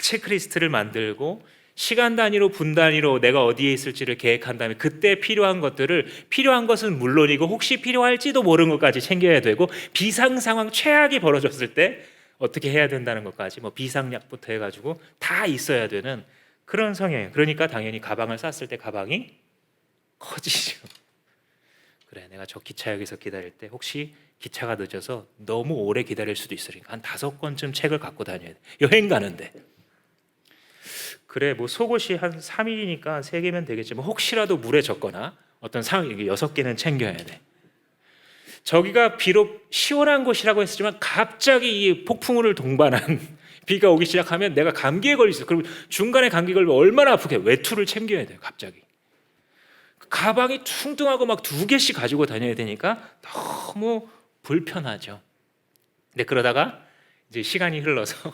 [SPEAKER 1] 체크리스트를 만들고 시간 단위로 분 단위로 내가 어디에 있을지를 계획한 다음에 그때 필요한 것들을 필요한 것은 물론이고 혹시 필요할지도 모르는 것까지 챙겨야 되고 비상 상황 최악이 벌어졌을 때 어떻게 해야 된다는 것까지 뭐 비상약부터 해가지고 다 있어야 되는 그런 성향이에요. 그러니까 당연히 가방을 쌌을 때 가방이 커지죠. 그래, 내가 저 기차역에서 기다릴 때 혹시 기차가 늦어서 너무 오래 기다릴 수도 있으니까 한 5권쯤 책을 갖고 다녀야 돼. 여행 가는데. 그래, 뭐 속옷이 한 3일이니까 3개면 되겠지만 혹시라도 물에 젖거나 어떤 상황 6개는 챙겨야 돼. 저기가 비록 시원한 곳이라고 했지만 갑자기 이 폭풍우를 동반한 비가 오기 시작하면 내가 감기에 걸릴 수 있어. 그리고 중간에 감기 걸리면 얼마나 아프게 외투를 챙겨야 돼요. 갑자기 가방이 퉁퉁하고 막 2개씩 가지고 다녀야 되니까 너무 불편하죠. 근데 그러다가 이제 시간이 흘러서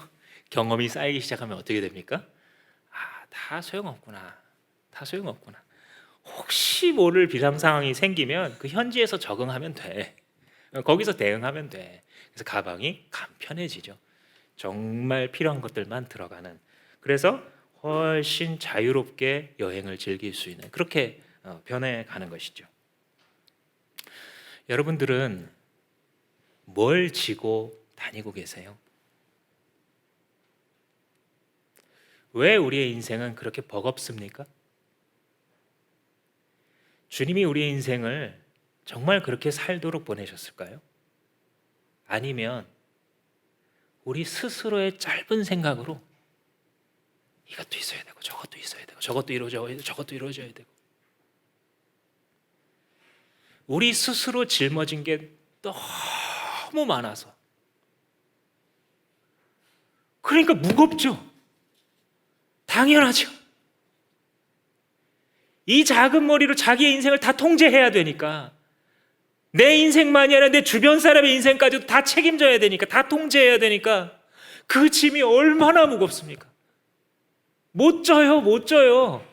[SPEAKER 1] 경험이 쌓이기 시작하면 어떻게 됩니까? 다 소용없구나. 다 소용없구나. 혹시 모를 비상 상황이 생기면 그 현지에서 적응하면 돼. 거기서 대응하면 돼. 그래서 가방이 간편해지죠. 정말 필요한 것들만 들어가는. 그래서 훨씬 자유롭게 여행을 즐길 수 있는 그렇게 변해가는 것이죠. 여러분들은 뭘 지고 다니고 계세요? 왜 우리의 인생은 그렇게 버겁습니까? 주님이 우리의 인생을 정말 그렇게 살도록 보내셨을까요? 아니면 우리 스스로의 짧은 생각으로 이것도 있어야 되고 저것도 있어야 되고 저것도 이루어져야 되고 저것도 이루어져야 되고 우리 스스로 짊어진 게 너무 많아서 그러니까 무겁죠. 당연하죠. 이 작은 머리로 자기의 인생을 다 통제해야 되니까 내 인생만이 아니라 내 주변 사람의 인생까지도 다 책임져야 되니까 다 통제해야 되니까 그 짐이 얼마나 무겁습니까? 못 져요. 못 져요.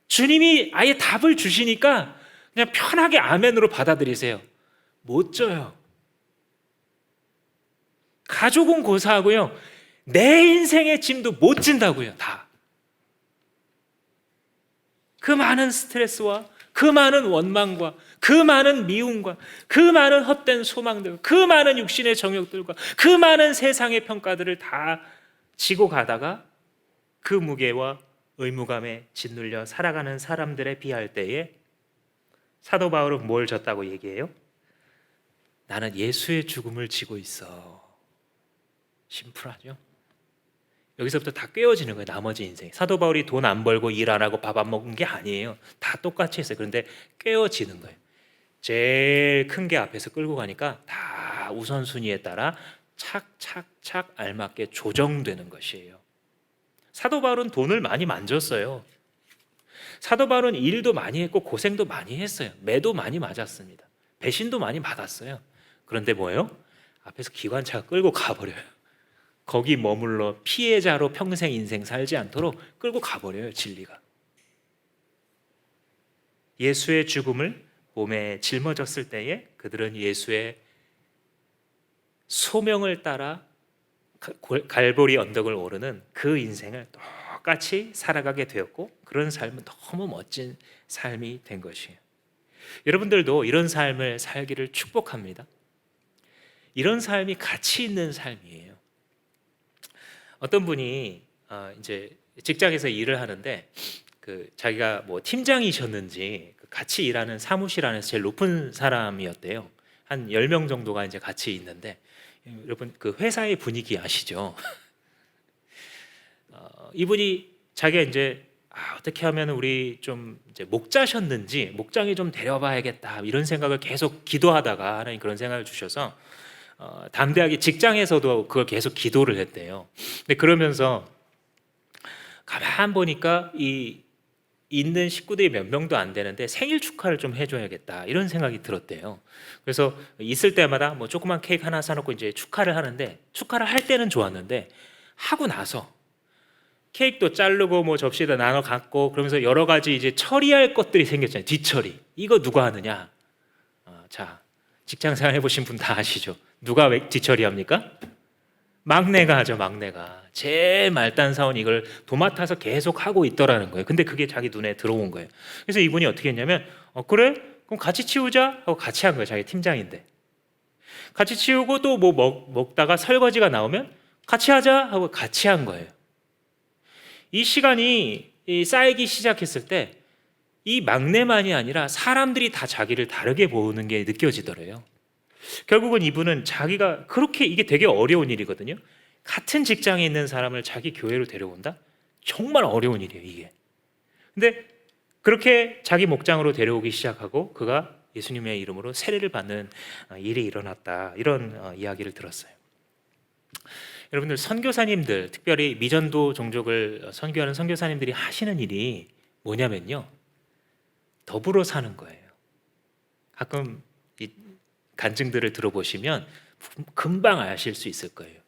[SPEAKER 1] 주님이 아예 답을 주시니까 그냥 편하게 아멘으로 받아들이세요. 못 져요. 가족은 고사하고요. 내 인생의 짐도 못 진다고요. 다. 그 많은 스트레스와 그 많은 원망과 그 많은 미움과 그 많은 헛된 소망들, 그 많은 육신의 정욕들과 그 많은 세상의 평가들을 다 지고 가다가 그 무게와 의무감에 짓눌려 살아가는 사람들에 비할 때에 사도 바울은 뭘 졌다고 얘기해요? 나는 예수의 죽음을 지고 있어. 심플하죠? 여기서부터 다 꿰어지는 거예요. 나머지 인생. 사도 바울이 돈 안 벌고 일 안 하고 밥 안 먹은 게 아니에요. 다 똑같이 했어요. 그런데 꿰어지는 거예요. 제일 큰 게 앞에서 끌고 가니까 다 우선순위에 따라 착착착 알맞게 조정되는 것이에요. 사도 바울은 돈을 많이 만졌어요. 사도 바울은 일도 많이 했고 고생도 많이 했어요. 매도 많이 맞았습니다. 배신도 많이 받았어요. 그런데 뭐예요? 앞에서 기관차가 끌고 가버려요. 거기 머물러 피해자로 평생 인생 살지 않도록 끌고 가버려요. 진리가. 예수의 죽음을 몸에 짊어졌을 때에 그들은 예수의 소명을 따라 갈보리 언덕을 오르는 그 인생을 똑같이 살아가게 되었고 그런 삶은 너무 멋진 삶이 된 것이에요. 여러분들도 이런 삶을 살기를 축복합니다. 이런 삶이 가치 있는 삶이에요. 어떤 분이 이제 직장에서 일을 하는데 자기가 뭐 팀장이셨는지 같이 일하는 사무실 안에서 제일 높은 사람이었대요. 한 10명 정도가 이제 같이 있는데 여러분 그 회사의 분위기 아시죠? 이분이 자기가 이제 어떻게 하면 우리 좀 이제 목자셨는지 목장에 좀 데려봐야겠다 이런 생각을 계속 기도하다가 하나님 그런 생각을 주셔서 담대하게 직장에서도 그걸 계속 기도를 했대요. 근데 그러면서 가만 보니까 이 있는 식구들이 몇 명도 안 되는데 생일 축하를 좀 해줘야겠다 이런 생각이 들었대요. 그래서 있을 때마다 뭐 조그만 케이크 하나 사놓고 이제 축하를 하는데 축하를 할 때는 좋았는데 하고 나서 케이크도 자르고 뭐 접시에다 나눠 갖고 그러면서 여러 가지 이제 처리할 것들이 생겼잖아요. 뒷처리. 이거 누가 하느냐? 자, 직장 생활 해보신 분 다 아시죠? 누가 왜 뒷처리합니까? 막내가 하죠, 막내가. 제일 말단 사원 이걸 도맡아서 계속 하고 있더라는 거예요. 근데 그게 자기 눈에 들어온 거예요. 그래서 이분이 어떻게 했냐면, 그래? 그럼 같이 치우자? 하고 같이 한 거예요. 자기 팀장인데. 같이 치우고 또 뭐 먹다가 설거지가 나오면 같이 하자? 하고 같이 한 거예요. 이 시간이 쌓이기 시작했을 때 이 막내만이 아니라 사람들이 다 자기를 다르게 보는 게 느껴지더래요. 결국은 이분은 자기가 그렇게 이게 되게 어려운 일이거든요. 같은 직장에 있는 사람을 자기 교회로 데려온다? 정말 어려운 일이에요, 이게. 근데 그렇게 자기 목장으로 데려오기 시작하고 그가 예수님의 이름으로 세례를 받는 일이 일어났다. 이런 이야기를 들었어요. 여러분들 선교사님들, 특별히 미전도 종족을 선교하는 선교사님들이 하시는 일이 뭐냐면요. 더불어 사는 거예요. 가끔 이 간증들을 들어보시면 금방 아실 수 있을 거예요.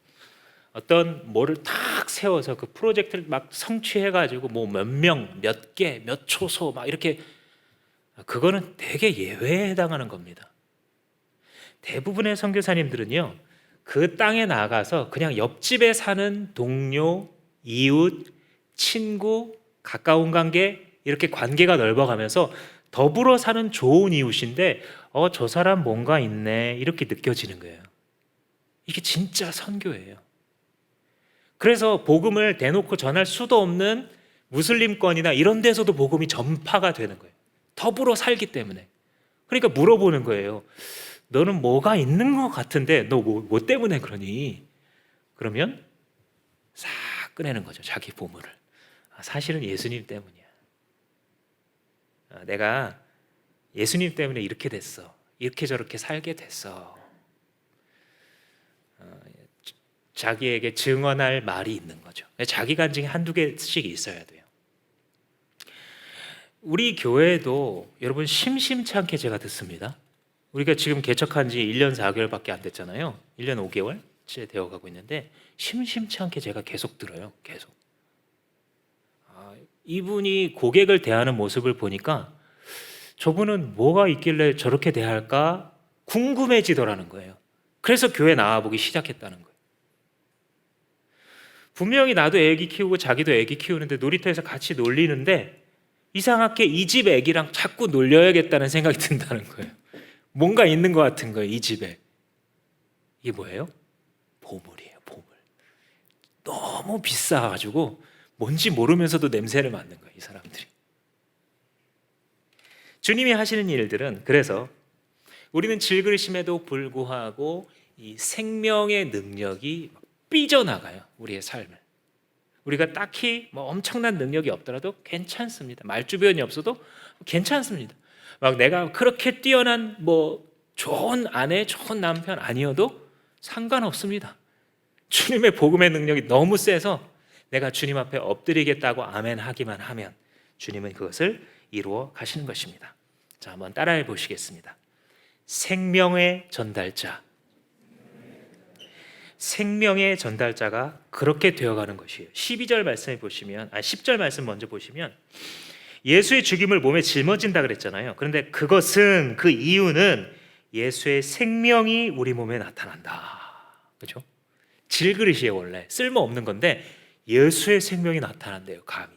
[SPEAKER 1] 어떤 뭐를 탁 세워서 그 프로젝트를 막 성취해가지고 뭐 몇 명, 몇 개, 몇 초소 막 이렇게, 그거는 되게 예외에 해당하는 겁니다. 대부분의 선교사님들은요, 그 땅에 나가서 그냥 옆집에 사는 동료, 이웃, 친구, 가까운 관계 이렇게 관계가 넓어가면서 더불어 사는 좋은 이웃인데 저 사람 뭔가 있네 이렇게 느껴지는 거예요. 이게 진짜 선교예요. 그래서 복음을 대놓고 전할 수도 없는 무슬림권이나 이런 데서도 복음이 전파가 되는 거예요. 더불어 살기 때문에. 그러니까 물어보는 거예요. 너는 뭐가 있는 것 같은데 너 뭐 때문에 그러니? 그러면 싹 꺼내는 거죠. 자기 보물을. 사실은 예수님 때문이야. 내가 예수님 때문에 이렇게 됐어. 이렇게 저렇게 살게 됐어. 자기에게 증언할 말이 있는 거죠. 자기 간증이 한두 개씩 있어야 돼요. 우리 교회도 여러분 심심찮게 제가 듣습니다. 우리가 지금 개척한 지 1년 4개월밖에 안 됐잖아요. 1년 5개월째 되어가고 있는데 심심찮게 제가 계속 들어요. 계속. 이분이 고객을 대하는 모습을 보니까 저분은 뭐가 있길래 저렇게 대할까 궁금해지더라는 거예요. 그래서 교회 나와보기 시작했다는 거예요. 분명히 나도 애기 키우고 자기도 애기 키우는데 놀이터에서 같이 놀리는데 이상하게 이 집 애기랑 자꾸 놀려야겠다는 생각이 든다는 거예요. 뭔가 있는 것 같은 거예요, 이 집에. 이게 뭐예요? 보물이에요, 보물. 너무 비싸가지고 뭔지 모르면서도 냄새를 맡는 거예요, 이 사람들이. 주님이 하시는 일들은 그래서 우리는 질그릇임에도 불구하고 이 생명의 능력이 삐져나가요, 우리의 삶을. 우리가 딱히 뭐 엄청난 능력이 없더라도 괜찮습니다. 말주변이 없어도 괜찮습니다. 막 내가 그렇게 뛰어난 뭐 좋은 아내, 좋은 남편 아니어도 상관없습니다. 주님의 복음의 능력이 너무 세서 내가 주님 앞에 엎드리겠다고 아멘 하기만 하면 주님은 그것을 이루어 가시는 것입니다. 자, 한번 따라해 보시겠습니다. 생명의 전달자. 생명의 전달자가 그렇게 되어가는 것이에요. 12절 말씀에 보시면, 10절 말씀 먼저 보시면 예수의 죽임을 몸에 짊어진다 그랬잖아요. 그런데 그것은, 그 이유는 예수의 생명이 우리 몸에 나타난다. 그렇죠? 질그릇이에요. 원래 쓸모없는 건데 예수의 생명이 나타난대요, 감히.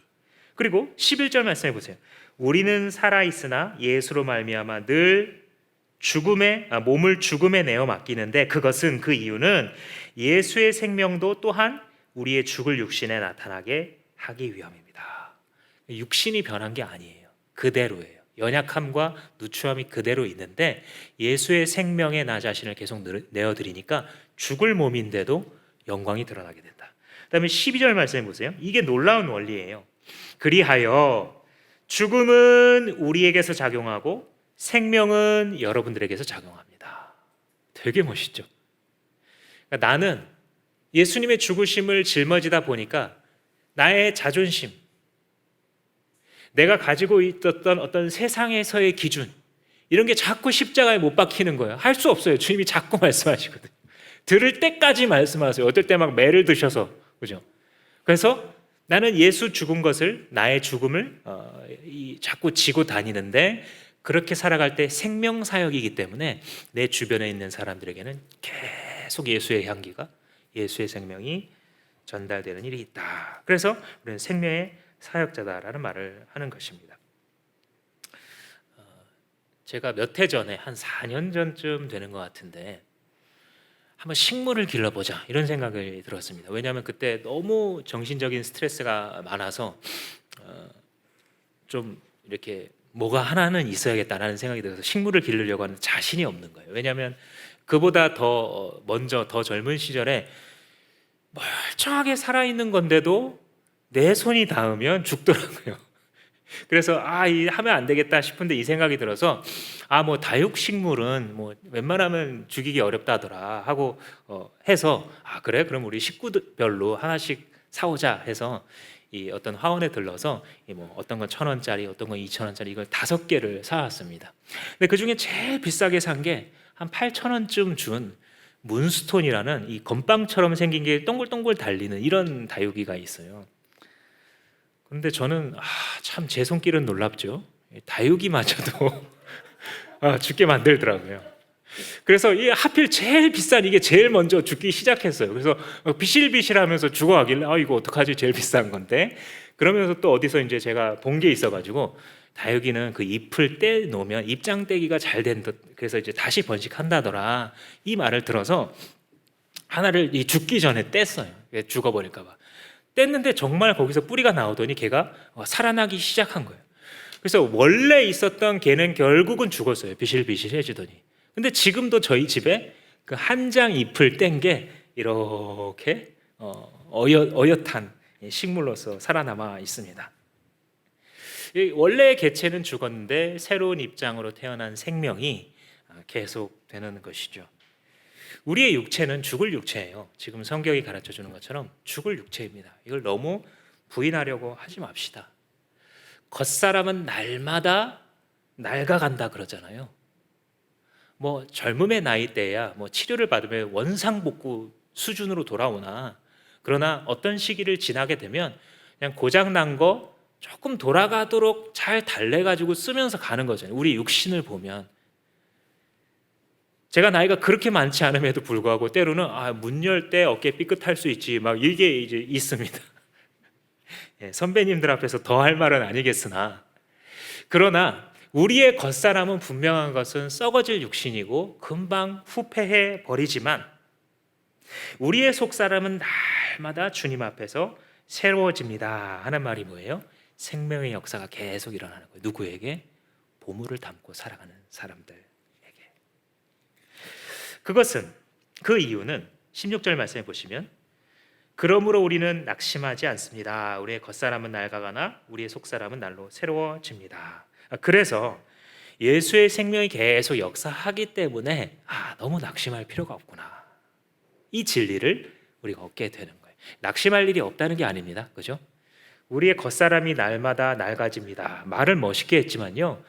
[SPEAKER 1] 그리고 11절 말씀해 보세요. 우리는 살아있으나 예수로 말미암아 늘 몸을 죽음에 내어 맡기는데 그것은, 그 이유는 예수의 생명도 또한 우리의 죽을 육신에 나타나게 하기 위함입니다. 육신이 변한 게 아니에요. 그대로예요. 연약함과 누추함이 그대로 있는데 예수의 생명에 나 자신을 계속 내어드리니까 죽을 몸인데도 영광이 드러나게 된다. 그 다음에 12절 말씀해 보세요. 이게 놀라운 원리예요. 그리하여 죽음은 우리에게서 작용하고 생명은 여러분들에게서 작용합니다. 되게 멋있죠. 그러니까 나는 예수님의 죽으심을 짊어지다 보니까 나의 자존심, 내가 가지고 있었던 어떤 세상에서의 기준, 이런 게 자꾸 십자가에 못 박히는 거예요. 할 수 없어요. 주님이 자꾸 말씀하시거든요. 들을 때까지 말씀하세요. 어떨 때 막 매를 드셔서, 그죠? 그래서 나는 예수 죽은 것을, 나의 죽음을 자꾸 지고 다니는데, 그렇게 살아갈 때 생명사역이기 때문에 내 주변에 있는 사람들에게는 계속 예수의 향기가, 예수의 생명이 전달되는 일이 있다. 그래서 우리는 생명의 사역자다라는 말을 하는 것입니다. 제가 몇 해 전에 한 4년 전쯤 되는 것 같은데 한번 식물을 길러보자 이런 생각이 들었습니다. 왜냐하면 그때 너무 정신적인 스트레스가 많아서 좀 이렇게 뭐가 하나는 있어야겠다라는 생각이 들어서 식물을 기르려고 하는 자신이 없는 거예요. 왜냐하면 그보다 더 먼저 더 젊은 시절에 멀쩡하게 살아있는 건데도 내 손이 닿으면 죽더라고요. 그래서 이 하면 안 되겠다 싶은데 이 생각이 들어서 뭐 다육식물은 뭐 웬만하면 죽이기 어렵다더라 하고 해서 그래 그럼 우리 식구별로 하나씩 사오자 해서 이 어떤 화원에 들러서 뭐 어떤 건 1,000원짜리 어떤 건 2,000원짜리 이걸 5개를 사왔습니다. 근데 그 중에 제일 비싸게 산 게 한 8,000원쯤 준 문스톤이라는 이 건빵처럼 생긴 게 동글동글 달리는 이런 다육이가 있어요. 그런데 저는 참 제 손길은 놀랍죠. 다육이마저도 죽게 만들더라고요. 그래서 이 하필 제일 비싼 이게 제일 먼저 죽기 시작했어요. 그래서 비실비실하면서 죽어가길래 이거 어떡하지 제일 비싼 건데 그러면서 또 어디서 이제 제가 본 게 있어가지고 다육이는 그 잎을 떼 놓으면 잎장 떼기가 잘 된다. 그래서 이제 다시 번식한다더라. 이 말을 들어서 하나를 죽기 전에 뗐어요. 죽어버릴까봐. 뗐는데 정말 거기서 뿌리가 나오더니 걔가 살아나기 시작한 거예요. 그래서 원래 있었던 걔는 결국은 죽었어요. 비실비실해지더니. 근데 지금도 저희 집에 그 한 장 잎을 뗀 게 이렇게 어엿한 식물로서 살아남아 있습니다. 원래의 개체는 죽었는데 새로운 입장으로 태어난 생명이 계속되는 것이죠. 우리의 육체는 죽을 육체예요. 지금 성경이 가르쳐주는 것처럼 죽을 육체입니다. 이걸 너무 부인하려고 하지 맙시다. 겉사람은 날마다 낡아간다 그러잖아요. 뭐 젊음의 나이대야 뭐 치료를 받으면 원상복구 수준으로 돌아오나 그러나 어떤 시기를 지나게 되면 그냥 고장난 거 조금 돌아가도록 잘 달래가지고 쓰면서 가는 거잖아요. 우리 육신을 보면 제가 나이가 그렇게 많지 않음에도 불구하고 때로는 문 열 때 어깨 삐끗할 수 있지 막 이게 이제 있습니다. 선배님들 앞에서 더 할 말은 아니겠으나 그러나 우리의 겉사람은 분명한 것은 썩어질 육신이고 금방 후패해 버리지만 우리의 속사람은 날마다 주님 앞에서 새로워집니다 하는 말이 뭐예요? 생명의 역사가 계속 일어나는 거예요. 누구에게? 보물을 담고 살아가는 사람들에게. 그것은 그 이유는 16절 말씀해 보시면 그러므로 우리는 낙심하지 않습니다. 우리의 겉사람은 낡아가나 우리의 속사람은 날로 새로워집니다. 그래서 예수의 생명이 계속 역사하기 때문에 너무 낙심할 필요가 없구나. 이 진리를 우리가 얻게 되는 거예요. 낙심할 일이 없다는 게 아닙니다. 그죠? 우리의 겉사람이 날마다 낡아집니다. 말을 멋있게 했지만요.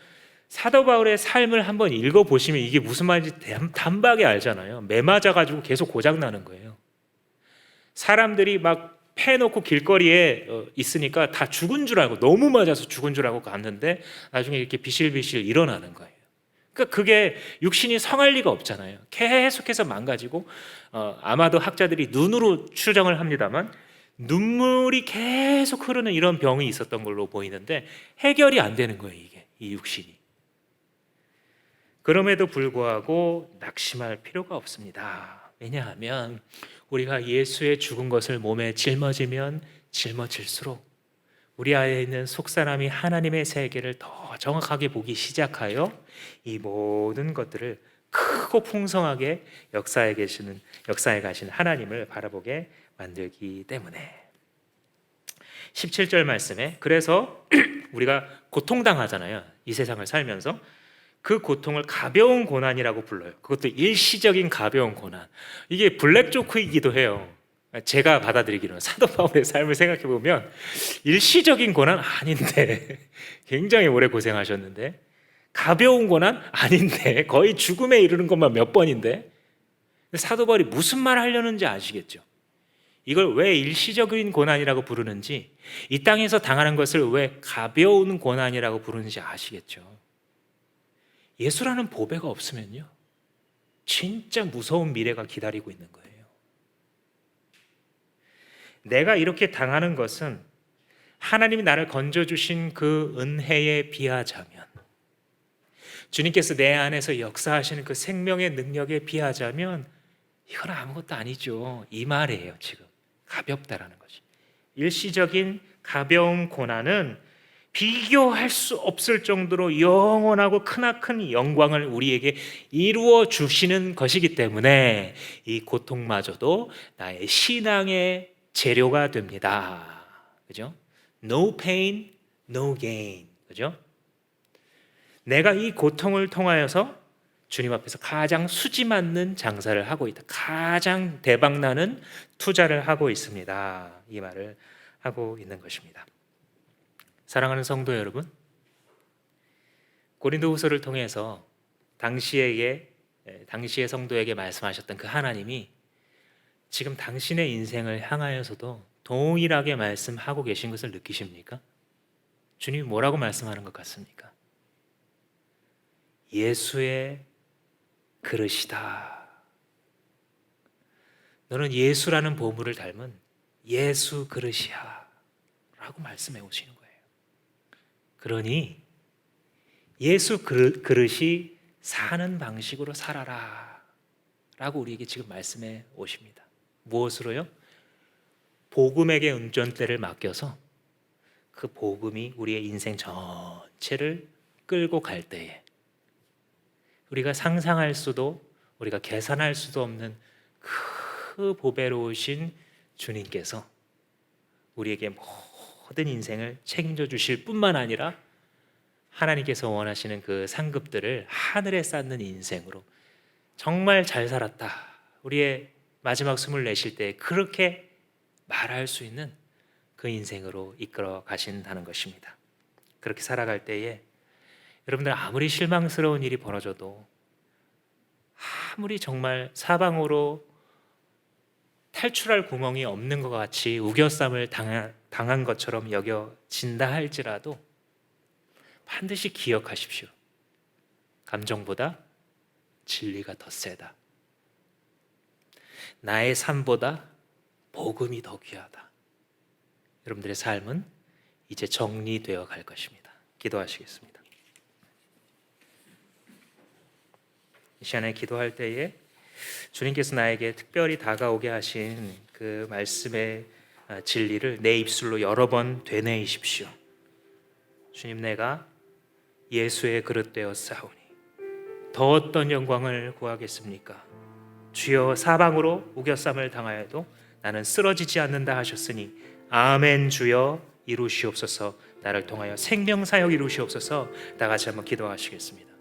[SPEAKER 1] 사도 바울의 삶을 한번 읽어보시면 이게 무슨 말인지 단박에 알잖아요. 매 맞아가지고 계속 고장나는 거예요. 사람들이 막 패놓고 길거리에 있으니까 다 죽은 줄 알고 너무 맞아서 죽은 줄 알고 갔는데 나중에 이렇게 비실비실 일어나는 거예요. 그러니까 그게 육신이 성할 리가 없잖아요. 계속해서 망가지고 아마도 학자들이 눈으로 추정을 합니다만 눈물이 계속 흐르는 이런 병이 있었던 걸로 보이는데 해결이 안 되는 거예요. 이게 이 육신이. 그럼에도 불구하고 낙심할 필요가 없습니다. 왜냐하면 우리가 예수의 죽은 것을 몸에 짊어지면 짊어질수록 우리 안에 있는 속사람이 하나님의 세계를 더 정확하게 보기 시작하여 이 모든 것들을 크고 풍성하게 역사에 가신 하나님을 바라보게 만들기 때문에 17절 말씀에 그래서 우리가 고통당하잖아요. 이 세상을 살면서 그 고통을 가벼운 고난이라고 불러요. 그것도 일시적인 가벼운 고난. 이게 블랙조크이기도 해요. 제가 받아들이기로는 사도 바울의 삶을 생각해 보면 일시적인 고난 아닌데 굉장히 오래 고생하셨는데 가벼운 고난 아닌데 거의 죽음에 이르는 것만 몇 번인데 사도 바울이 무슨 말 하려는지 아시겠죠? 이걸 왜 일시적인 고난이라고 부르는지 이 땅에서 당하는 것을 왜 가벼운 고난이라고 부르는지 아시겠죠? 예수라는 보배가 없으면요 진짜 무서운 미래가 기다리고 있는 거예요. 내가 이렇게 당하는 것은 하나님이 나를 건져주신 그 은혜에 비하자면, 주님께서 내 안에서 역사하시는 그 생명의 능력에 비하자면 이건 아무것도 아니죠. 이 말이에요. 지금 가볍다라는 것이. 일시적인 가벼운 고난은 비교할 수 없을 정도로 영원하고 크나큰 영광을 우리에게 이루어 주시는 것이기 때문에 이 고통마저도 나의 신앙의 재료가 됩니다. 그죠? No pain, no gain. 그죠? 내가 이 고통을 통하여서 주님 앞에서 가장 수지 맞는 장사를 하고 있다. 가장 대박나는 투자를 하고 있습니다. 이 말을 하고 있는 것입니다. 사랑하는 성도 여러분, 고린도후서를 통해서 당시의 성도에게 말씀하셨던 그 하나님이 지금 당신의 인생을 향하여서도 동일하게 말씀하고 계신 것을 느끼십니까? 주님이 뭐라고 말씀하는 것 같습니까? 예수의 그릇이다. 너는 예수라는 보물을 닮은 예수 그릇이야 라고 말씀해 오시는 거예요. 그러니 예수 그릇이 사는 방식으로 살아라 라고 우리에게 지금 말씀해 오십니다. 무엇으로요? 복음에게 운전대를 맡겨서 그 복음이 우리의 인생 전체를 끌고 갈 때에 우리가 상상할 수도 우리가 계산할 수도 없는 그 보배로우신 주님께서 우리에게 모든 인생을 책임져 주실 뿐만 아니라 하나님께서 원하시는 그 상급들을 하늘에 쌓는 인생으로 정말 잘 살았다, 우리의 마지막 숨을 내쉴 때 그렇게 말할 수 있는 그 인생으로 이끌어 가신다는 것입니다. 그렇게 살아갈 때에 여러분들 아무리 실망스러운 일이 벌어져도, 아무리 정말 사방으로 탈출할 구멍이 없는 것 같이 우겨쌈을 당한 것처럼 여겨진다 할지라도 반드시 기억하십시오. 감정보다 진리가 더 세다. 나의 삶보다 복음이 더 귀하다. 여러분들의 삶은 이제 정리되어 갈 것입니다. 기도하시겠습니다. 이 시간에 기도할 때에 주님께서 나에게 특별히 다가오게 하신 그 말씀의 진리를 내 입술로 여러 번 되뇌이십시오. 주님, 내가 예수의 그릇 되어 싸우니 더 어떤 영광을 구하겠습니까? 주여, 사방으로 우겨쌈을 당하여도 나는 쓰러지지 않는다 하셨으니 아멘. 주여 이루시옵소서. 나를 통하여 생명사역 이루시옵소서. 다 같이 한번 기도하시겠습니다.